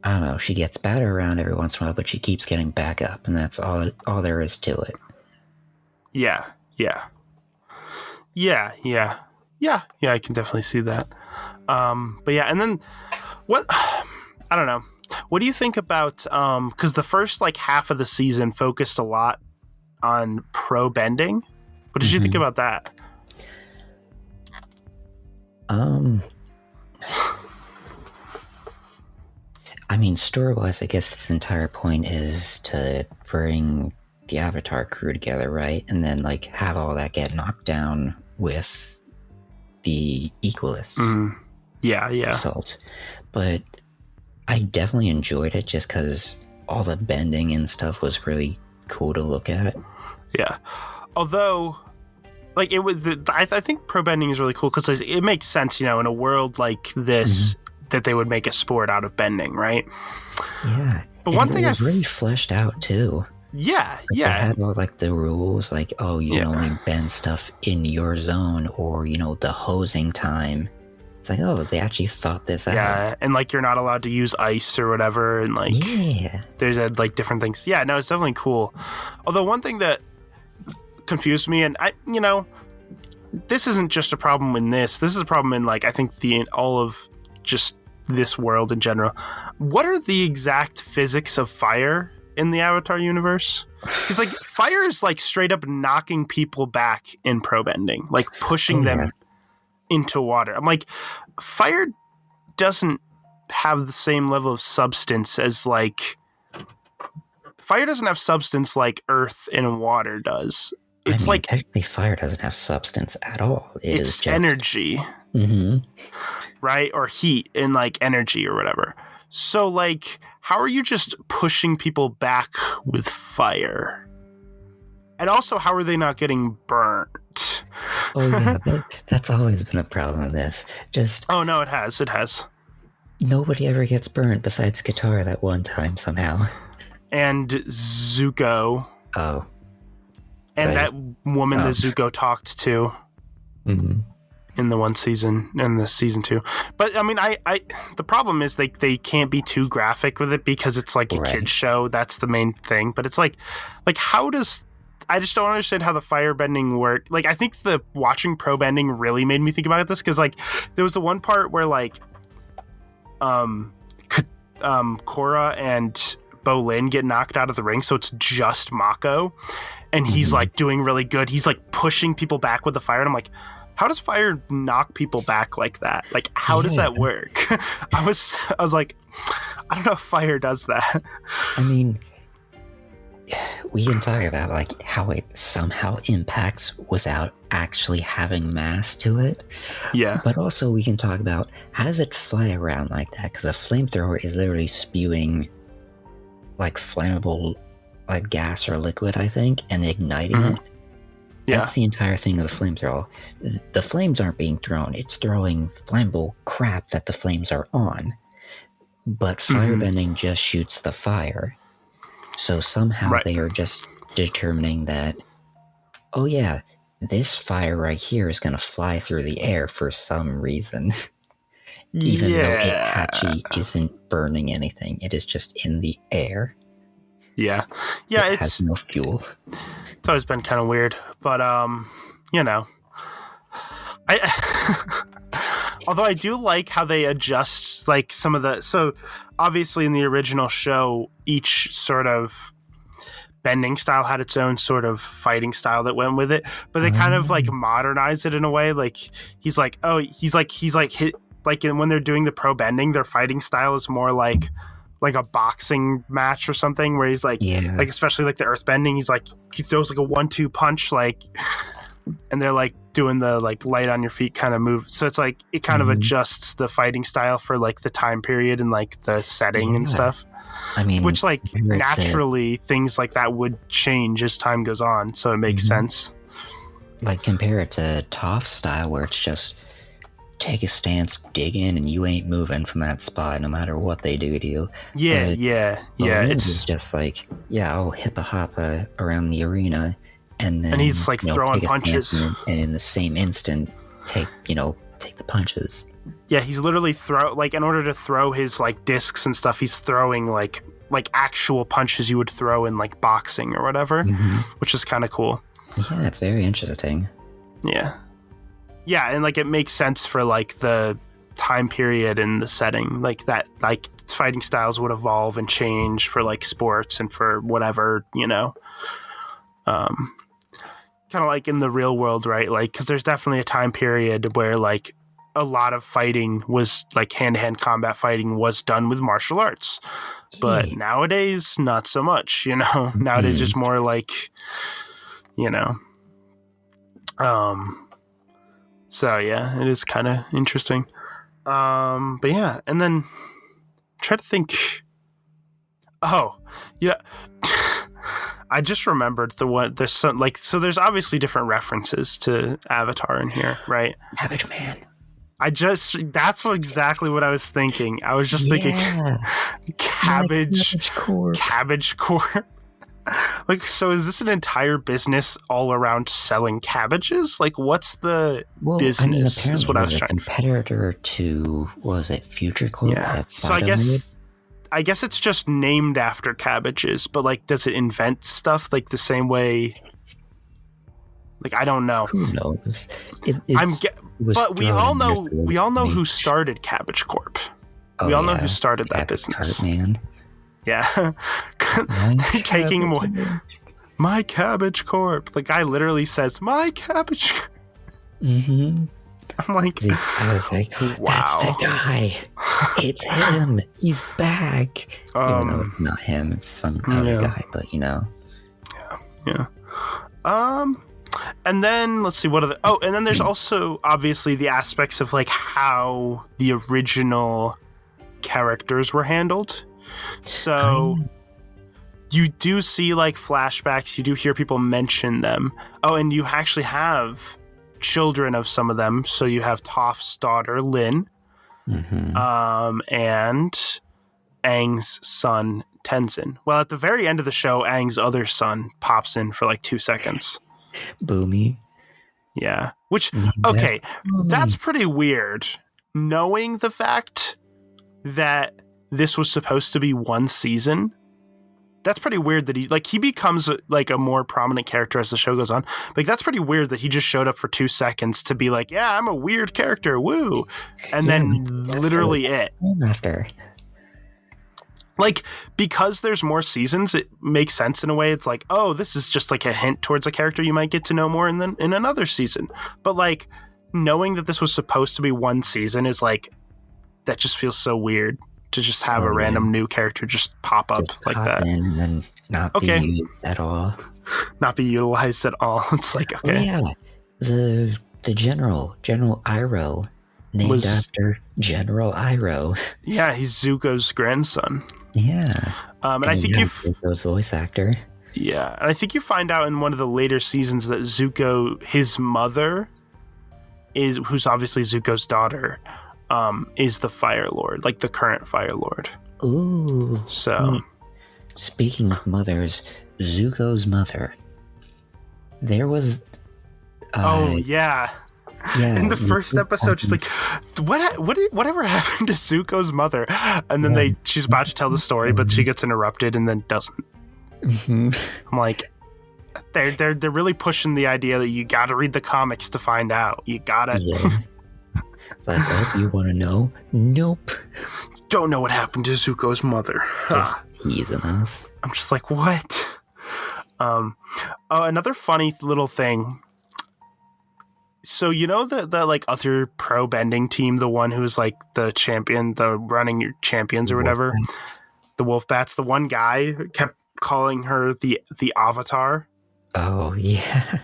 don't know, she gets battered around every once in a while, but she keeps getting back up, and that's all there is to it. Yeah, I can definitely see that. But yeah, and then what? I don't know. What do you think about? Because the first like half of the season focused a lot on pro bending. What did you think about that? I mean, story-wise, I guess this entire point is to bring the Avatar crew together, right? And then, like, have all that get knocked down with the Equalists. Yeah. Assault. But I definitely enjoyed it just because all the bending and stuff was really cool to look at. Yeah. Although, like, it would, I think pro bending is really cool because it makes sense, in a world like this, that they would make a sport out of bending, right? Yeah. But and one thing it was really fleshed out too. Yeah. They had all like the rules, like, oh, you can only bend stuff in your zone, or the hosing time. It's like, oh, they actually thought this out. Yeah, and like you're not allowed to use ice or whatever, and like there's like different things. Yeah, no, it's definitely cool. Although one thing that confused me, and I, this isn't just a problem in this. This is a problem in like I think all of just this world in general. What are the exact physics of fire in the Avatar universe? Because like fire is like straight up knocking people back in pro bending, like pushing them into water. I'm like, fire doesn't have the same level of substance as like fire doesn't have substance like earth and water does. It's like technically fire doesn't have substance at all. It's just energy. Right? Or heat and like energy or whatever. So like, how are you just pushing people back with fire? And also, how are they not getting burnt? Oh yeah, that's always been a problem with this. Oh no, it has. Nobody ever gets burnt besides Guitar that one time somehow. And Zuko. Oh. And that woman that Zuko talked to. In the one season, in the season 2. But I mean, I the problem is they can't be too graphic with it because it's like a kid's show. That's the main thing. But it's like how does, I just don't understand how the fire bending work. Like, I think the watching pro bending really made me think about this because like there was the one part where like Korra and Bolin get knocked out of the ring, so it's just Mako, and he's like doing really good. He's like pushing people back with the fire, and I'm like, how does fire knock people back like that? Like, how does that work? I was like, I don't know if fire does that. I mean, we can talk about like how it somehow impacts without actually having mass to it. Yeah. But also we can talk about, how does it fly around like that? Because a flamethrower is literally spewing like flammable like gas or liquid, I think, and igniting it. Yeah. That's the entire thing of a flamethrower. The flames aren't being thrown. It's throwing flammable crap that the flames are on. But firebending just shoots the fire. So somehow they are just determining that, oh yeah, this fire right here is going to fly through the air for some reason. Even though it actually isn't burning anything. It is just in the air. Yeah. It has no fuel. It's always been kind of weird. But, although I do like how they adjust, like, some of the... So, obviously, in the original show, each sort of bending style had its own sort of fighting style that went with it. But they kind of, like, modernize it in a way. Like, when they're doing the pro bending, their fighting style is more like like a boxing match or something where he's like especially like the earthbending, he's like he throws like a 1-2 punch like, and they're like doing the like light on your feet kind of move. So it's like it kind of adjusts the fighting style for like the time period and like the setting and stuff. I mean, which like naturally things like that would change as time goes on, so it makes sense. Like compare it to Toph's style where it's just take a stance, dig in, and you ain't moving from that spot no matter what they do to you. It's just like I'll hip a hop around the arena, and then he's like throwing punches, and in the same instant take the punches. Yeah, he's literally in order to throw his like discs and stuff, he's throwing like actual punches you would throw in like boxing or whatever, which is kind of cool. Yeah, it's very interesting. Yeah, and like it makes sense for like the time period and the setting, like that, like fighting styles would evolve and change for like sports and for whatever, kind of like in the real world, right? Like, because there's definitely a time period where like a lot of fighting was like hand-to-hand combat fighting was done with martial arts, but nowadays not so much. Nowadays it's more like so yeah, it is kind of interesting. But yeah, and then try to think. Oh yeah. I just remembered there's some like, so there's obviously different references to Avatar in here, right? Cabbage Man. That's exactly what I was thinking. I was just thinking cabbage corp. Like, so is this an entire business all around selling cabbages? Like, what's the business? I mean, is what I was trying to competitor to, what was it, Future Corp? Yeah. So I guess it's just named after cabbages, but like, does it invent stuff like the same way? Like, I don't know. Who knows? But we all know who started Cabbage Corp. We all know who started that business. Man. Yeah. Taking my Cabbage Corp. The guy literally says, my Cabbage Corp. I'm like, I was like, that's the guy. It's him. He's back. Even though it's not him, it's some other guy, but Yeah. And then let's see, what are the and then there's also obviously the aspects of like how the original characters were handled. So you do see like flashbacks, you do hear people mention them. Oh, and you actually have children of some of them. So you have Toph's daughter Lin, and Aang's son Tenzin. Well, at the very end of the show, Aang's other son pops in for like 2 seconds. Boomy. Yeah. Which, okay, that's pretty weird. Knowing the fact that this was supposed to be one season, that's pretty weird that he becomes like a more prominent character as the show goes on. Like, that's pretty weird that he just showed up for 2 seconds to be like, yeah, I'm a weird character, woo. And then literally it. After. Like, because there's more seasons, it makes sense in a way. It's like, oh, this is just like a hint towards a character you might get to know more in another season. But like, knowing that this was supposed to be one season is like, that just feels so weird to just have a random new character just pop up like that. And then not be used at all. Not be utilized at all. It's like, okay. Oh, yeah. The General Iroh, named after General Iroh. Yeah, he's Zuko's grandson. Yeah. And I think Zuko's voice actor. Yeah, and I think you find out in one of the later seasons that Zuko, his mother, who's obviously Zuko's daughter, is the Fire Lord, like the current Fire Lord. Ooh. So, speaking of mothers, Zuko's mother. There was. Yeah, in the first episode, she's like, whatever happened to Zuko's mother? And then she's about to tell the story, but she gets interrupted and then doesn't. I'm like, they're really pushing the idea that you got to read the comics to find out. You gotta. Yeah. It's like, oh, you want to know? Nope. Don't know what happened to Zuko's mother. Just teasing us. I'm just like, what? Another funny little thing. So you know the like other pro bending team, the one who's like the champion, the running champions or whatever. the wolf bats. The one guy kept calling her the Avatar. Oh, yeah.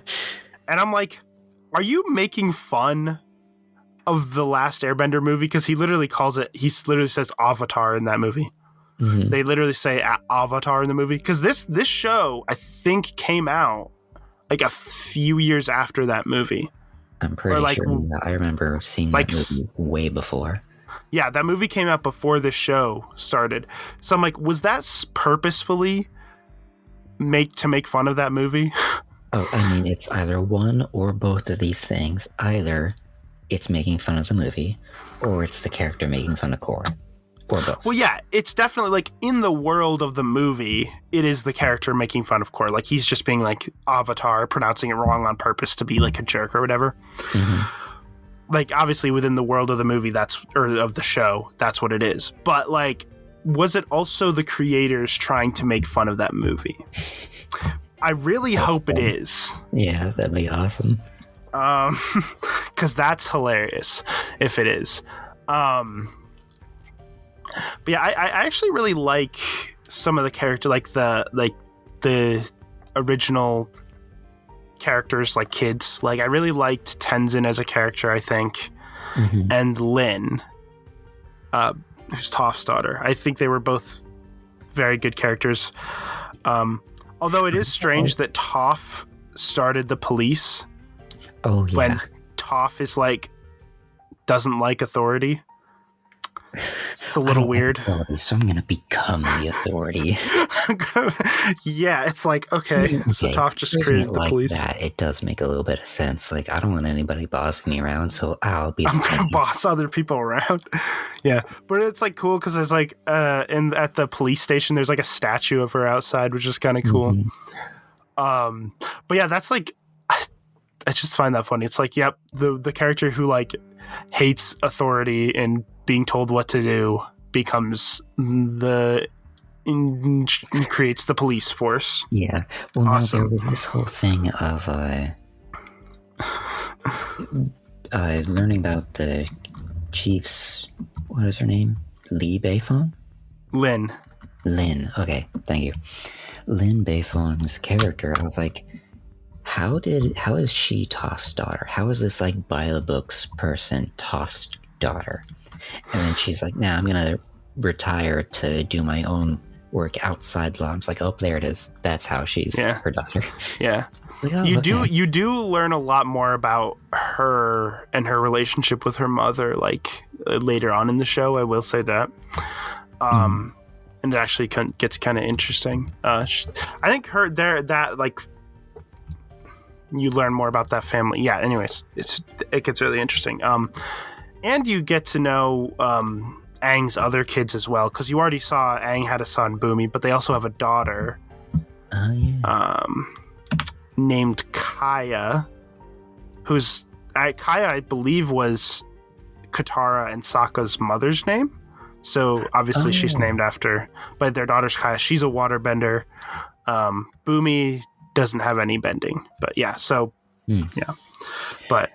And I'm like, are you making fun of the last Airbender movie? Because he literally says Avatar in that movie. Mm-hmm. They literally say Avatar in the movie. Because this show, I think, came out like a few years after that movie. I'm pretty sure. I remember seeing that movie way before. Yeah, that movie came out before the show started. So I'm like, was that purposefully to make fun of that movie? Oh, I mean, it's either one or both of these things. Either it's making fun of the movie, or it's the character making fun of Korra, or both. Well, yeah, it's definitely like in the world of the movie, it is the character making fun of Korra. Like he's just being like Avatar, pronouncing it wrong on purpose to be like a jerk or whatever. Mm-hmm. Like obviously within the world of the movie, or of the show, that's what it is. But like, was it also the creators trying to make fun of that movie? I really hope it is. Yeah, that'd be awesome. Because that's hilarious if it is. But yeah, I actually really like some of the character, like the original characters, like kids. Like I really liked Tenzin as a character, I think, and Lin, who's Toph's daughter. I think they were both very good characters. Although it is strange that Toph started the police. Oh, yeah. When Toph is like, doesn't like authority. It's a little weird. So I'm going to become the authority. Yeah, it's like, okay. So Toph just created the police. That, it does make a little bit of sense. Like, I don't want anybody bossing me around, so I'm going to boss other people around. Yeah, but it's like cool because there's like, at the police station, there's like a statue of her outside, which is kind of cool. But yeah, that's like, I just find that funny. It's like, yep, the character who like hates authority and being told what to do becomes creates the police force. Yeah. Well, awesome. Now there was this whole thing of learning about the chief's, what is her name? Lee Beifong? Lin. Okay, thank you. Lin Beifong's character, I was like, how is she Toph's daughter? How is this like by the books person Toph's daughter? And then she's like, nah, I'm gonna retire to do my own work outside law. I'm like, oh, there it is. That's how she's her daughter. Yeah. Like, oh, you do learn a lot more about her and her relationship with her mother, like later on in the show. I will say that. And it actually gets kind of interesting. I think that like you learn more about that family. Yeah. Anyways, it gets really interesting. And you get to know Aang's other kids as well, because you already saw Aang had a son, Boomy, but they also have a daughter named Kaya, who's Kaya, I believe, was Katara and Sokka's mother's name. So obviously she's named after, but their daughter's Kaya. She's a waterbender. Boomy doesn't have any bending, but yeah. So yeah, but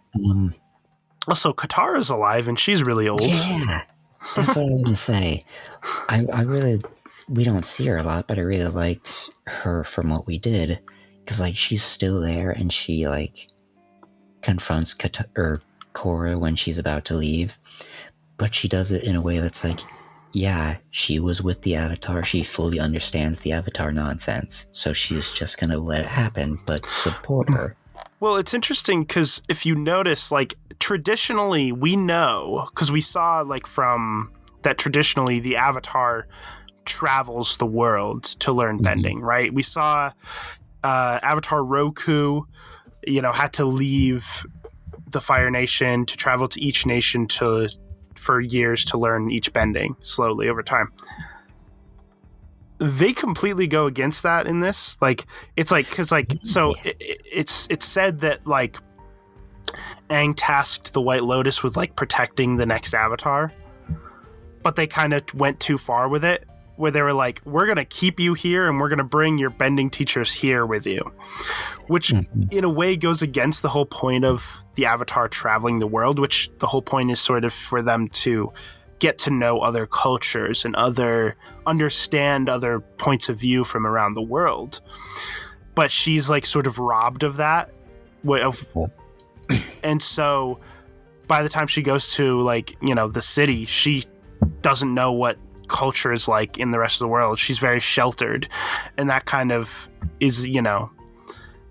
also Katara's alive and she's really old. Yeah, that's what I was gonna say. I really, we don't see her a lot, but I really liked her from what we did, because like she's still there and she like confronts Korra when she's about to leave, but she does it in a way that's like, yeah, she was with the Avatar. She fully understands the Avatar nonsense. So she's just going to let it happen, but support her. Well, it's interesting because if you notice, like, traditionally, we know, because we saw, like, from that traditionally the Avatar travels the world to learn bending, right? We saw Avatar Roku, had to leave the Fire Nation to travel to each nation for years to learn each bending slowly over time. They completely go against that in this. Like, it's like, because like, so it's said that like Aang tasked the White Lotus with like protecting the next Avatar, but they kind of went too far with it, where they were like, we're going to keep you here and we're going to bring your bending teachers here with you, which in a way goes against the whole point of the Avatar traveling the world, which the whole point is sort of for them to get to know other cultures and understand other points of view from around the world. But she's like sort of robbed of that. And so by the time she goes to like, you know, the city, she doesn't know what culture is like in the rest of the world. She's very sheltered. And that kind of is, you know,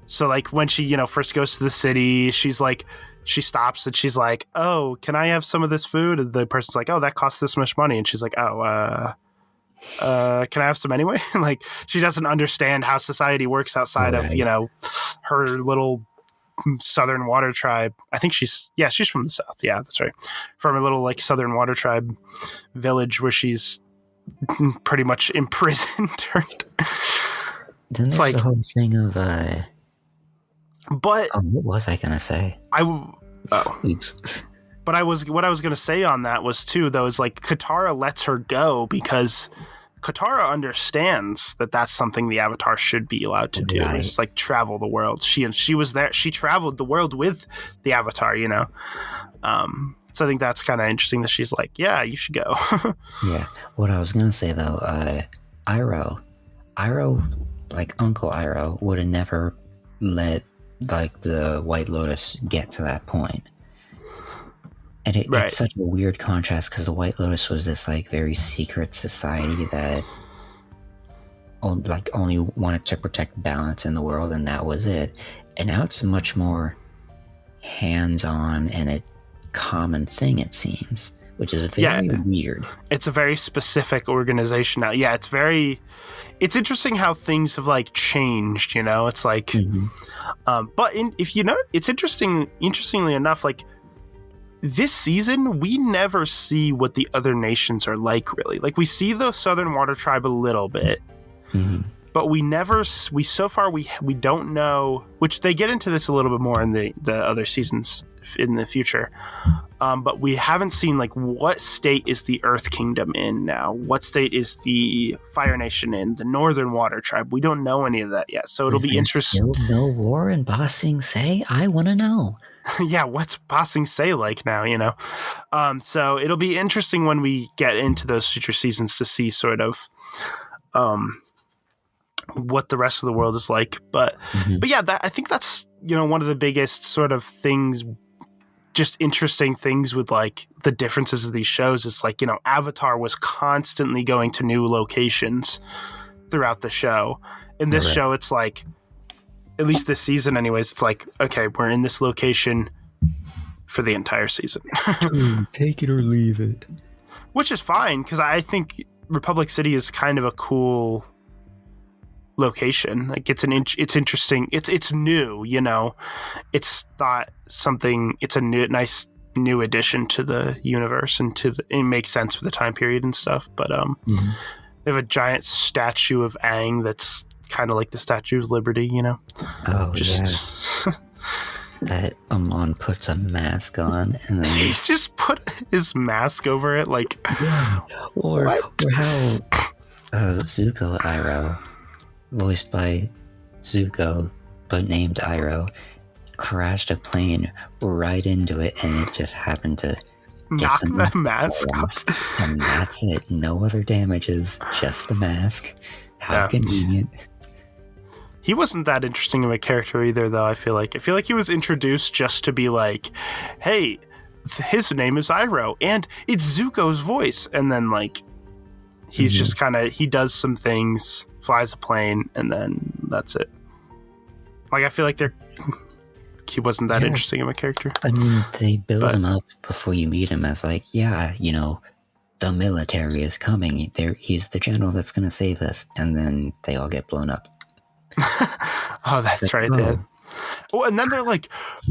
so like when she, you know, first goes to the city, she's like, she stops and she's like, oh, can I have some of this food? And the person's like, oh, that costs this much money. And she's like, oh, can I have some anyway? Like, she doesn't understand how society works outside of, you know, her little Southern Water Tribe. I think she's from the South. Yeah, that's right. From a little like Southern Water Tribe village where she's pretty much imprisoned. Then there's like the whole thing of but what was I gonna say? Oops. But what I was gonna say on that was too, though, is like Katara lets her go because Katara understands that that's something the Avatar should be allowed to do. Right. Is like travel the world. She was there. She traveled the world with the Avatar, you know. So I think that's kind of interesting that she's like, yeah, you should go. Yeah. What I was gonna say though, Iroh, like Uncle Iroh would have never let like the White Lotus get to that point. And it's such a weird contrast because the White Lotus was this like very secret society that only wanted to protect balance in the world, and that was it. And now it's a much more hands-on and a common thing, it seems, which is very weird. It's a very specific organization now. Yeah, it's interesting how things have like changed, you know. It's like but if you know, it's interestingly enough, like this season we never see what the other nations are like, really. Like we see the Southern Water Tribe a little bit, but we don't know, which they get into this a little bit more in the other seasons in the future. But we haven't seen like what state is the Earth Kingdom in now, what state is the Fire Nation in, the Northern Water Tribe. We don't know any of that yet, so it'll be interesting. Still no war in Ba Sing Se? I want to know. Yeah, what's Ba Sing Se like now, you know? So it'll be interesting when we get into those future seasons to see sort of what the rest of the world is like. But yeah, I think that's, you know, one of the biggest sort of things, just interesting things with like the differences of these shows is like, you know, Avatar was constantly going to new locations throughout the show. In this show, it's like, at least this season anyways, it's like, okay, we're in this location for the entire season. Take it or leave it. Which is fine, because I think Republic City is kind of a cool location. Like it's interesting. It's new, you know. It's not something. It's a nice new addition to the universe, and it makes sense for the time period and stuff. But they have a giant statue of Aang that's kind of like the Statue of Liberty, you know. Oh, yeah. That Amon puts a mask on and then he just put his mask over it, like. Yeah. Or how Zuko Iroh, voiced by Zuko but named Iroh, crashed a plane right into it, and it just happened to knock the mask off. And that's it. No other damages, just the mask. How convenient. He wasn't that interesting of a character either, though. I feel like he was introduced just to be like, hey, his name is Iroh, and it's Zuko's voice. And then, like, he's just kind of, he does some things, flies a plane, and then that's it. Like, I feel like he wasn't that interesting of a character. I mean, they build him up before you meet him as like, yeah, you know, the military is coming. He's the general that's going to save us. And then they all get blown up. Oh, that's right, Dad. Oh, and then they're like,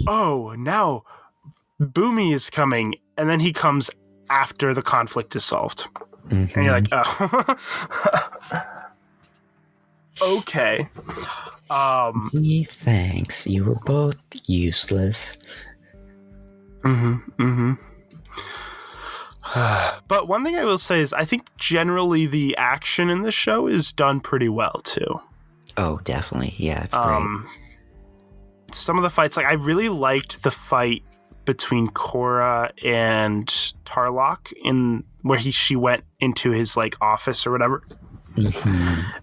oh, now Boomy is coming. And then he comes after the conflict is solved. And you're like, oh. Okay. Thanks. You were both useless. But one thing I will say is I think generally the action in this show is done pretty well, too. Oh, definitely. Yeah, it's great. Some of the fights, like I really liked the fight between Korra and Tarlok in where she went into his like office or whatever.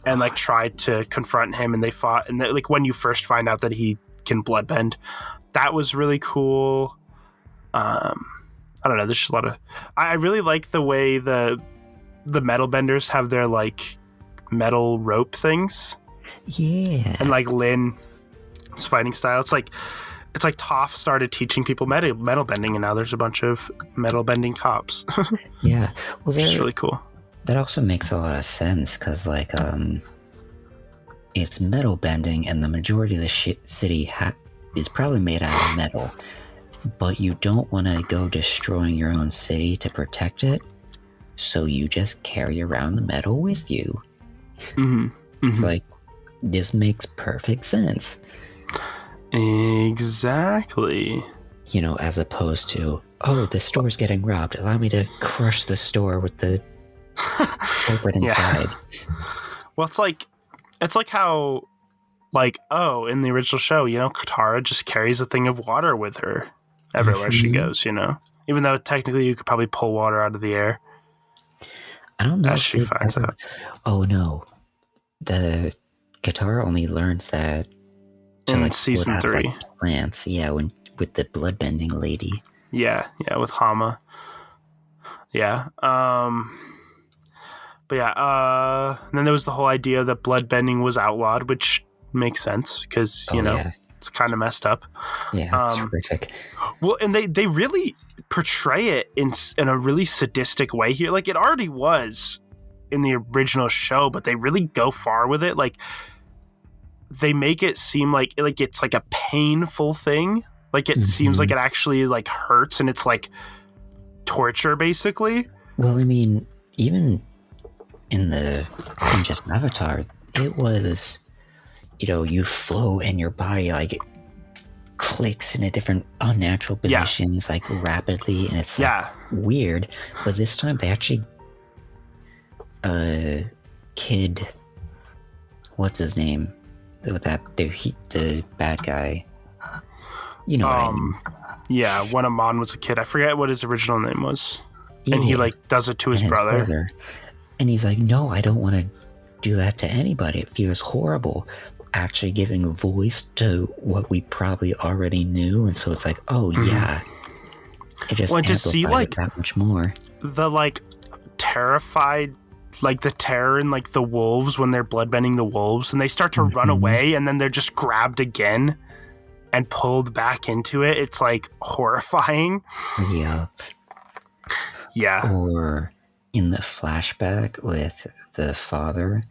And like tried to confront him, and they fought. And like when you first find out that he can bloodbend, that was really cool. I don't know. There's just a lot of. I really like the way the metal benders have their like metal rope things. Yeah. And like Lynn's fighting style. It's like Toph started teaching people metal bending, and now there's a bunch of metal bending cops. Yeah. Well, it's really cool. That also makes a lot of sense because, like, it's metal bending, and the majority of the city is probably made out of metal. But you don't want to go destroying your own city to protect it, so you just carry around the metal with you. It's like, this makes perfect sense. Exactly. You know, as opposed to, oh, the store's getting robbed. Allow me to crush the store with the corporate inside. Well, it's like how, like, in the original show, you know, Katara just carries a thing of water with her everywhere she goes, you know, even though technically you could probably pull water out of the air. I don't know as she finds out. Oh no, the Katara only learns that in like season 3. Like, plants, with the bloodbending lady. Yeah, with Hama. Yeah. But yeah, and then there was the whole idea that bloodbending was outlawed, which makes sense because, you know, it's kind of messed up. Yeah, it's horrific. Well, and they really portray it in a really sadistic way here. Like, it already was in the original show, but they really go far with it. Like, they make it seem like it's like a painful thing. Like, it seems like it actually, like, hurts, and it's, like, torture, basically. Well, I mean, even in just Avatar, it was, you know, you float and your body, like, clicks into different unnatural positions, like, rapidly, and it's, like, weird. But this time, they actually, Kid, what's his name? With that, the bad guy. You know what I mean. Yeah, when Amon was a kid. I forget what his original name was. Yeah. And he, like, does it to his brother. And he's like, no, I don't want to do that to anybody. It feels horrible. Actually giving voice to what we probably already knew. And so it's like, oh, yeah. It just to see, like, that much more. The, like, terrified, like, the terror in, like, the wolves when they're bloodbending the wolves. And they start to run away, and then they're just grabbed again and pulled back into it. It's, like, horrifying. Yeah. Yeah. Or in the flashback with the father,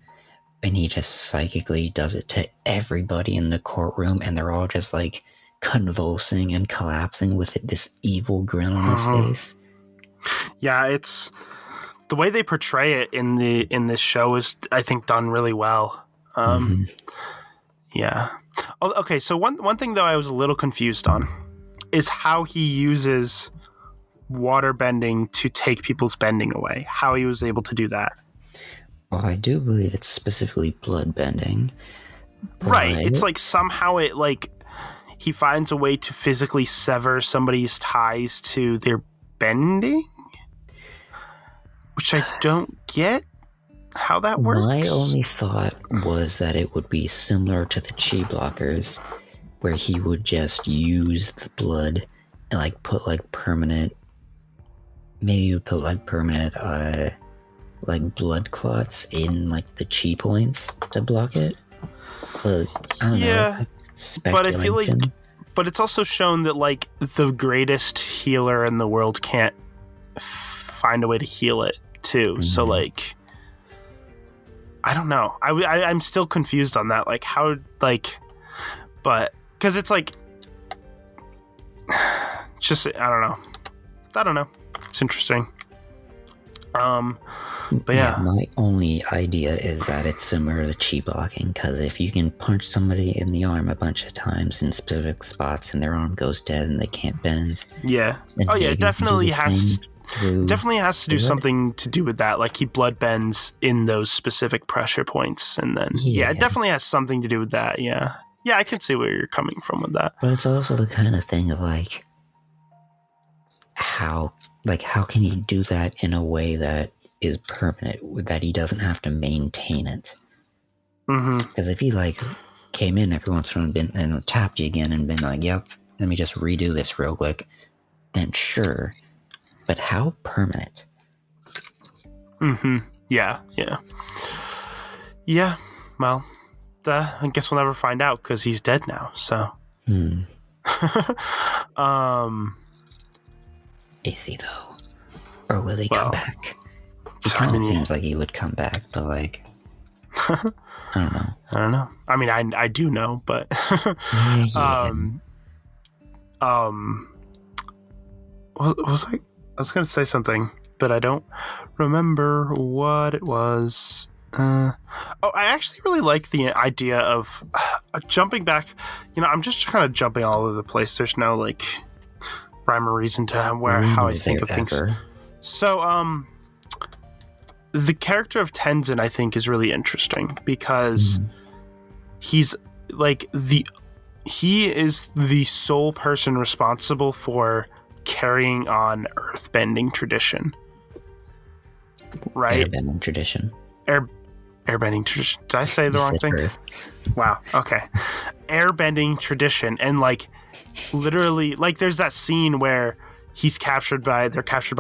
and he just psychically does it to everybody in the courtroom, and they're all just, like, convulsing and collapsing with this evil grin on his face. Yeah, it's the way they portray it in this show is, I think, done really well. Yeah. Okay, so one thing, though, I was a little confused on is how he uses water bending to take people's bending away. How he was able to do that. Well, I do believe it's specifically blood bending. Right. It's like somehow it, like, he finds a way to physically sever somebody's ties to their bending, which I don't get how that works. My only thought was that it would be similar to the chi blockers, where he would just use the blood and, like, put, like, permanent, maybe you would put, like, permanent, like, blood clots in, like, the chi points to block it. But I don't know. But I feel like, but it's also shown that, like, the greatest healer in the world can't find a way to heal it too. So, like, I don't know. I'm still confused on that. Like, how, like, but because it's like, just I don't know. It's interesting. But yeah. My only idea is that it's similar to chi blocking, because if you can punch somebody in the arm a bunch of times in specific spots and their arm goes dead and they can't bend. Yeah. Oh yeah, it definitely has to do something to do with that. Like, he blood bends in those specific pressure points, and then it definitely has something to do with that. Yeah. Yeah, I can see where you're coming from with that. But it's also the kind of thing of, like, how can he do that in a way that is permanent, that he doesn't have to maintain it? Because if he like came in every once in a while and tapped you again and been like, yep, let me just redo this real quick, then sure. But how permanent? Yeah. Well, I guess we'll never find out because he's dead now. So. Is he though, or will he come back? It kind of seems like he would come back, but like, I don't know. I mean, I do know, but what was I was going to say something, but I don't remember what it was. I actually really like the idea of jumping back. I'm just kind of jumping all over the place. There's no like rhyme or reason to how I think of things. So, the character of Tenzin, I think, is really interesting because he's like he is the sole person responsible for carrying on earthbending tradition. Right? Airbending tradition. Airbending tradition. Did I say the wrong thing? Earth. Wow. Okay. Airbending tradition. And like literally, like there's that scene where they're captured by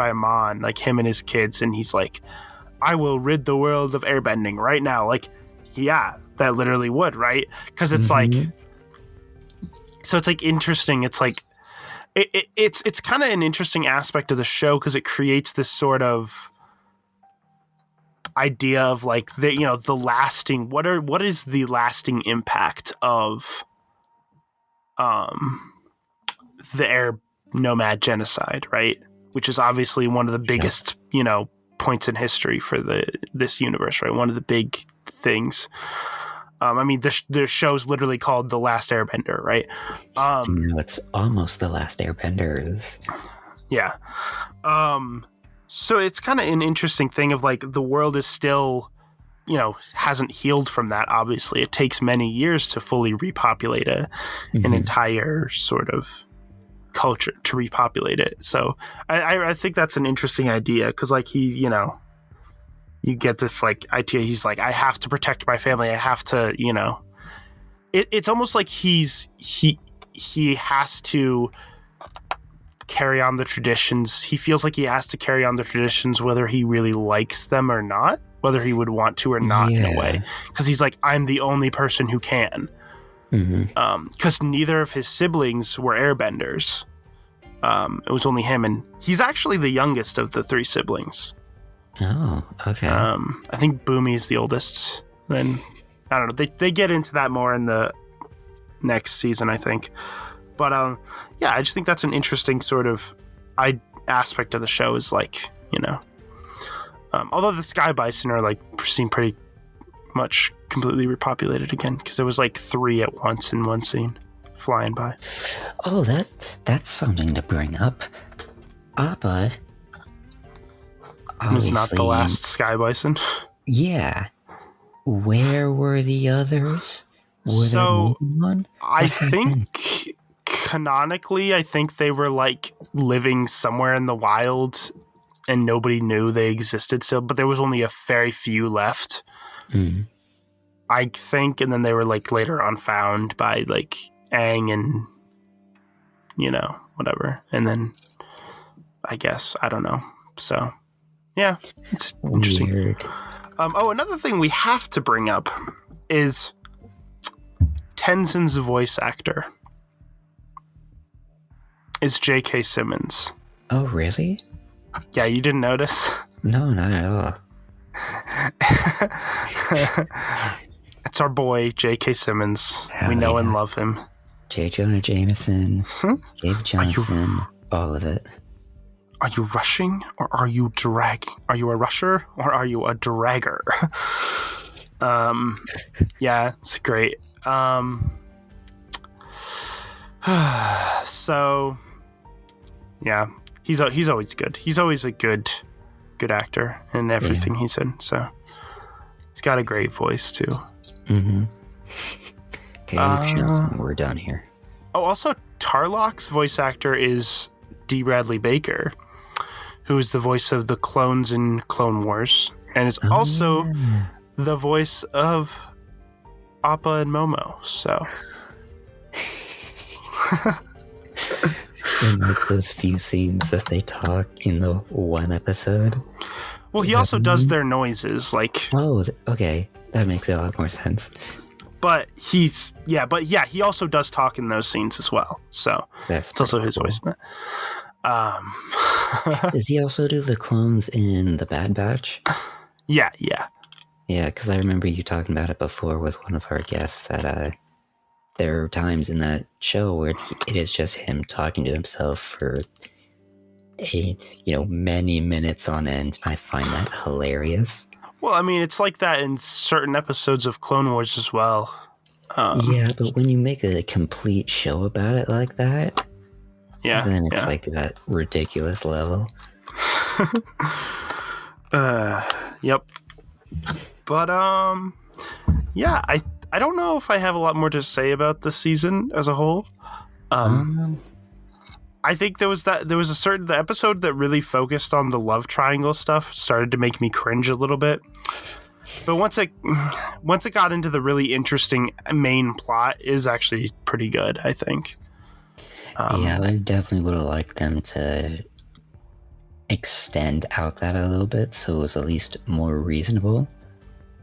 a Mon, like him and his kids, and he's like, I will rid the world of airbending right now. Like, yeah, that literally would, right? Because it's like, so it's like interesting. It's like, it's kind of an interesting aspect of the show because it creates this sort of idea of like the lasting, what is the lasting impact of the air nomad genocide, right? Which is obviously one of the biggest, points in history for this universe, right? One of the big things. I mean, the show's literally called The Last Airbender, right? It's almost The Last Airbenders. Yeah. So it's kind of an interesting thing of like the world is still, hasn't healed from that. Obviously, it takes many years to fully repopulate an entire sort of culture, to repopulate it. So I think that's an interesting idea because like you get this like idea. He's like, I have to protect my family. I have to, it's almost like he has to carry on the traditions. He feels like he has to carry on the traditions whether he really likes them or not, whether he would want to or not in a way. Because he's like, I'm the only person who can. Because neither of his siblings were airbenders. It was only him, and he's actually the youngest of the three siblings. Oh, okay. I think Boomy's the oldest. Then I don't know. They get into that more in the next season, I think. But yeah, I just think that's an interesting sort of aspect of the show. Is like although the Sky Bison are like seem pretty much completely repopulated again because there was like 3 at once in one scene flying by. Oh, that's something to bring up. Appa was not the last Sky Bison. Yeah. Where were the others? I think canonically, I think they were like living somewhere in the wild and nobody knew they existed still, but there was only a very few left. I think, and then they were like later on found by like Aang and whatever, and then I guess I don't know. So yeah, it's interesting. Weird. Another thing we have to bring up is Tenzin's voice actor is J.K. Simmons. Oh, really? Yeah, you didn't notice? No, not at all. It's our boy, J.K. Simmons. We know and love him. J. Jonah Jameson, Dave Johnson, all of it. Are you rushing or are you dragging? Are you a rusher or are you a dragger? Yeah, it's great. So, yeah, he's always good. He's always a good actor in everything he's in. So he's got a great voice too. Okay, we're done here. Oh, also Tarlok's voice actor is D. Bradley Baker, who is the voice of the clones in Clone Wars, and is also the voice of Appa and Momo. So, in like those few scenes that they talk in the one episode. Well, he also does their noises, like. Oh, okay, that makes a lot more sense. But he also does talk in those scenes as well. So it's also his voice. Does he also do the clones in the Bad Batch? Yeah. Yeah, because I remember you talking about it before with one of our guests that there are times in that show where it is just him talking to himself for many minutes on end. I find that hilarious. Well, I mean, it's like that in certain episodes of Clone Wars as well. Yeah, but when you make a complete show about it like that, then it's like that ridiculous level. Yep. But I don't know if I have a lot more to say about this season as a whole. I think there was the episode that really focused on the love triangle stuff started to make me cringe a little bit. But once it got into the really interesting main plot, is actually pretty good, I think. Yeah, I definitely would have liked them to extend out that a little bit so it was at least more reasonable.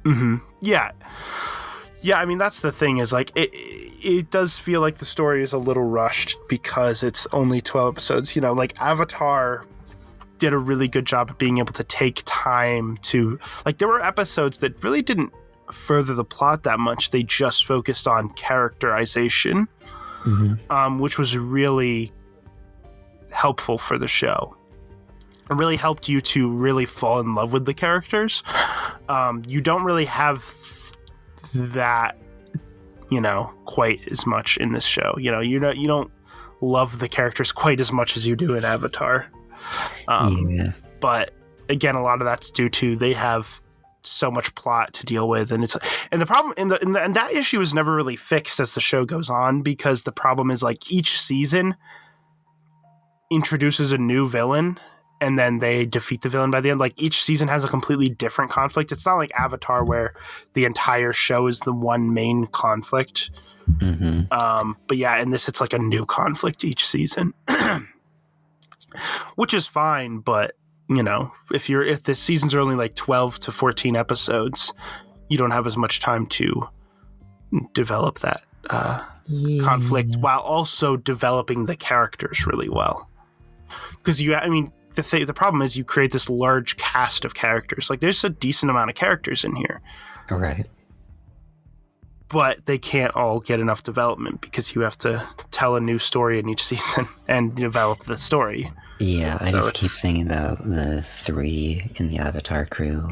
Mm-hmm. Yeah. I mean, that's the thing is like it does feel like the story is a little rushed because it's only 12 episodes. Like Avatar did a really good job of being able to take time to, like, there were episodes that really didn't further the plot that much. They just focused on characterization, which was really helpful for the show. It really helped you to really fall in love with the characters. You don't really have that, quite as much in this show. You don't love the characters quite as much as you do in Avatar. But again, a lot of that's due to they have so much plot to deal with, and the problem and that issue is never really fixed as the show goes on, because the problem is like each season introduces a new villain and then they defeat the villain by the end. Like each season has a completely different conflict. It's not like Avatar where the entire show is the one main conflict. But yeah, in this it's like a new conflict each season. Which is fine, but if the seasons are only like 12 to 14 episodes, you don't have as much time to develop that conflict while also developing the characters really well. Because the problem is you create this large cast of characters. Like there's a decent amount of characters in here. All right. But they can't all get enough development because you have to tell a new story in each season and develop the story. Yeah, I just keep thinking about the three in the Avatar crew.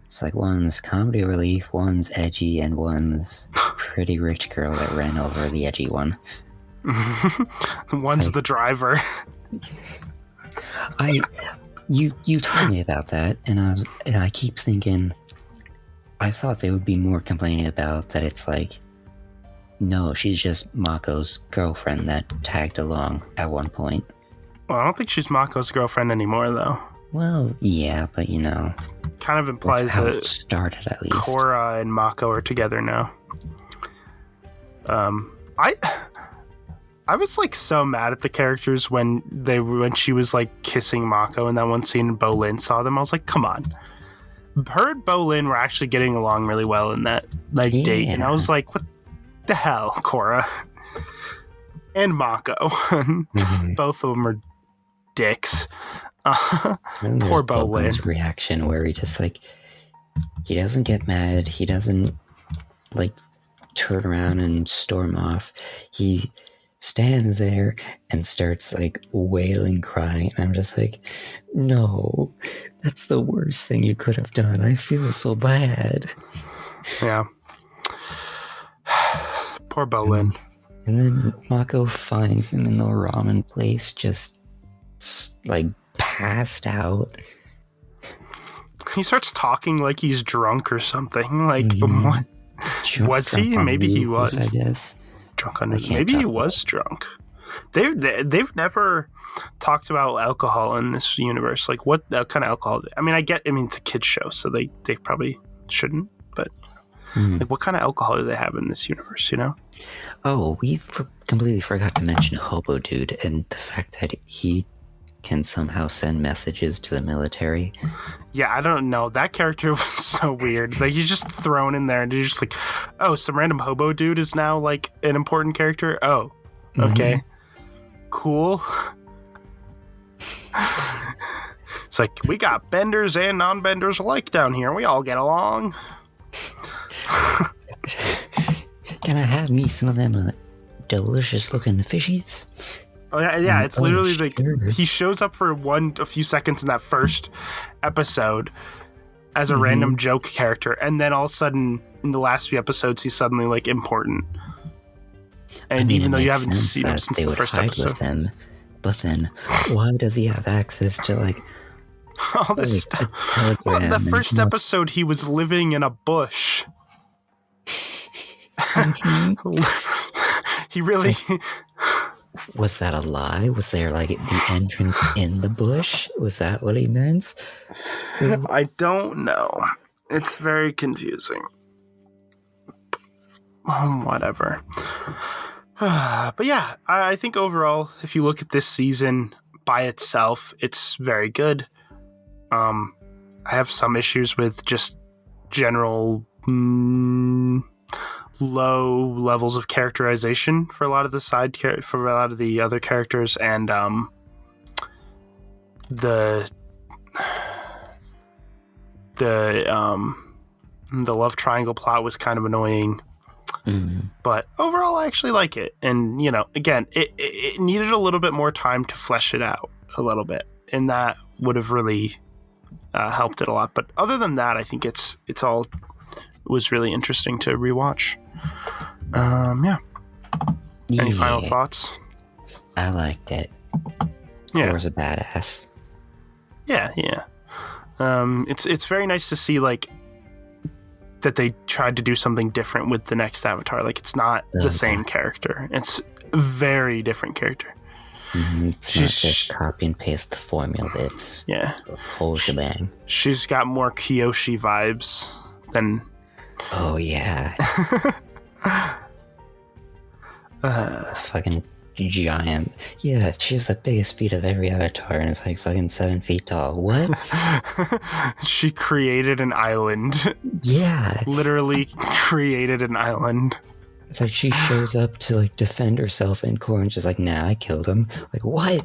It's like one's comedy relief, one's edgy, and one's pretty rich girl that ran over the edgy one. One's the driver. You told me about that, and I keep thinking, I thought they would be more complaining about that. It's like, no, she's just Mako's girlfriend that tagged along at one point. Well, I don't think she's Mako's girlfriend anymore, though. Well, yeah, but kind of implies that's how that it started, at least. Korra and Mako are together now. I was like so mad at the characters when she was like kissing Mako in that one scene and Bolin saw them. I was like, come on. Her and Bolin were actually getting along really well in that date, and I was like, what the hell, Korra? And Mako. Both of them are dicks. Poor Bolin's reaction where he just he doesn't get mad, he doesn't turn around and storm off. He stands there and starts wailing, crying. I'm just like, no, that's the worst thing you could have done. I feel so bad. Yeah. Poor Bolin. And then Mako finds him in the ramen place, just passed out. He starts talking like he's drunk or something. What? Was he? Maybe he was. I guess. Drunk on it. Maybe he was drunk. They've never talked about alcohol in this universe. Like, what kind of alcohol? I mean, it's a kids show, so they probably shouldn't. But like, what kind of alcohol do they have in this universe? You know? Oh, we completely forgot to mention Hobo Dude and the fact that he can somehow send messages to the military. Yeah, I don't know. That character was so weird. Like, he's just thrown in there, and he's just like, oh, some random hobo dude is now like an important character. Oh, okay, cool. It's like, we got benders and non-benders alike down here. We all get along. Can I have me some of them delicious looking fishies? Oh yeah. It's literally like he shows up for a few seconds in that first episode as a random joke character, and then all of a sudden in the last few episodes he's suddenly like important. And even though you haven't seen him since the first episode, but then why does he have access to like all this stuff? Well, in the first episode he was living in a bush. He really. Was that a lie? Was there like the entrance in the bush? Was that what he meant? I don't know. It's very confusing. Whatever. But yeah, I think overall, if you look at this season by itself, it's very good. I have some issues with just general low levels of characterization for a lot of the other characters, and the love triangle plot was kind of annoying. But overall I actually like it, and again, it needed a little bit more time to flesh it out a little bit, and that would have really helped it a lot. But other than that, I think it was really interesting to rewatch. Any final thoughts? I liked it. Yeah. Korra's a badass. Yeah. It's very nice to see like that they tried to do something different with the next Avatar. Like, it's not the same character. It's a very different character. It's not just copy and paste the formula. It's the whole shebang. She's got more Kyoshi vibes than. Oh yeah. Fucking giant. Yeah, she has the biggest feet of every Avatar, and it's like fucking 7 feet tall. What? She created an island. Yeah. Literally created an island. It's like she shows up to like defend herself, and Korra's just like, nah, I killed him. Like, what?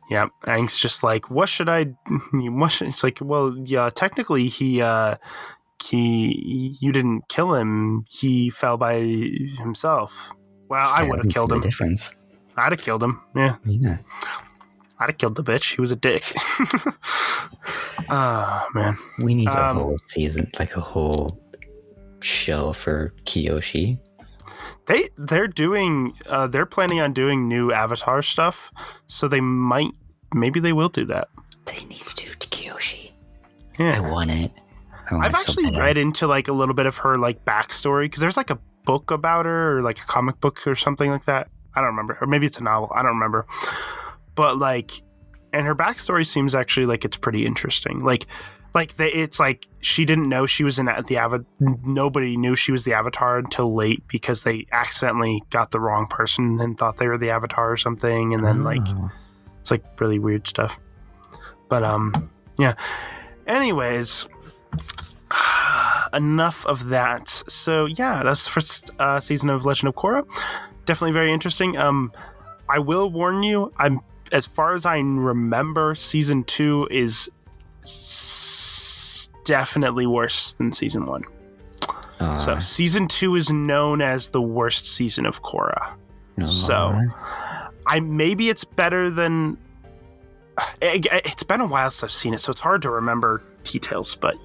Yeah, Aang's just like, what should I? It's like, well, yeah, technically you didn't kill him. He fell by himself. Well, I would have killed him. Difference. I'd have killed him. Yeah. I'd have killed the bitch. He was a dick. Oh man. We need a whole season, like a whole show for Kyoshi. They're planning on doing new Avatar stuff, so maybe they will do that. They need to do Kyoshi. Yeah. I want it. I've actually read into like a little bit of her like backstory, because there's like a book about her, or like a comic book or something like that. I don't remember. Or maybe it's a novel. I don't remember. But like, and her backstory seems actually like it's pretty interesting. It's like she didn't know she was nobody knew she was the Avatar until late, because they accidentally got the wrong person and thought they were the Avatar or something, and then like it's like really weird stuff. But yeah. Anyways, enough of that. So yeah, that's the first season of Legend of Korra. Definitely very interesting. I will warn you, as far as I remember, season 2 is definitely worse than season 1. So season 2 is known as the worst season of Korra. So maybe it's better than. It's been a while since I've seen it, so it's hard to remember details. But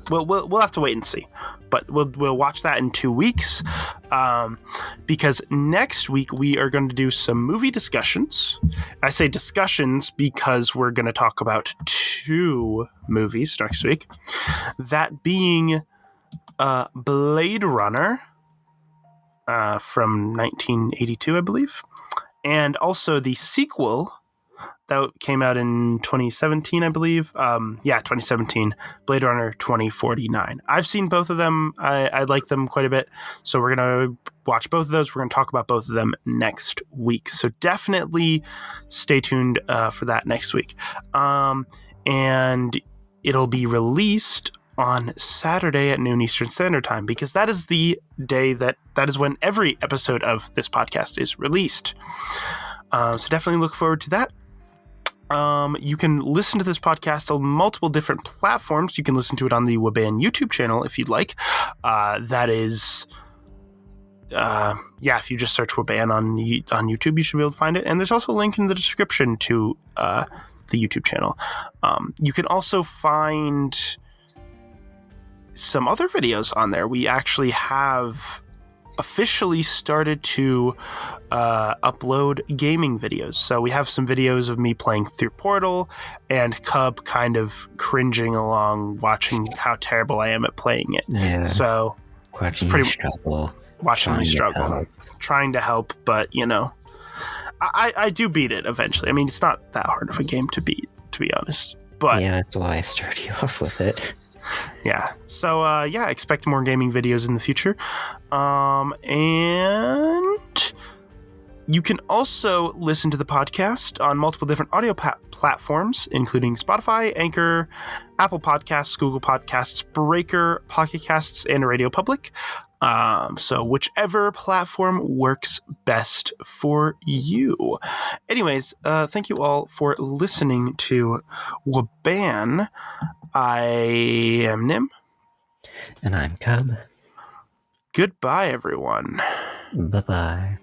we'll have to wait and see. But we'll watch that in 2 weeks, because next week we are going to do some movie discussions. I say discussions because we're going to talk about 2 movies next week. That being Blade Runner from 1982, I believe. And also the sequel that came out in 2017, I believe. 2017, Blade Runner 2049. I've seen both of them. I like them quite a bit. So we're going to watch both of those. We're going to talk about both of them next week. So definitely stay tuned for that next week. And it'll be released on Saturday at noon Eastern Standard Time, because that is the day that is when every episode of this podcast is released. So definitely look forward to that. You can listen to this podcast on multiple different platforms. You can listen to it on the WABAN YouTube channel if you'd like. That is, if you just search WABAN on YouTube, you should be able to find it. And there's also a link in the description to the YouTube channel. You can also find some other videos on there. We actually have officially started to upload gaming videos. So we have some videos of me playing through Portal and Cub kind of cringing along, watching how terrible I am at playing it. Yeah. So Watching me struggle. Watching me struggle. Trying to help, but I do beat it eventually. I mean, it's not that hard of a game to beat, to be honest. But yeah, that's why I started you off with it. Yeah. So, expect more gaming videos in the future. And you can also listen to the podcast on multiple different audio platforms, including Spotify, Anchor, Apple Podcasts, Google Podcasts, Breaker, Pocket Casts, and Radio Public. So whichever platform works best for you. Anyways, thank you all for listening to WABAN. I am Nim. And I'm Cub. Goodbye, everyone. Bye-bye.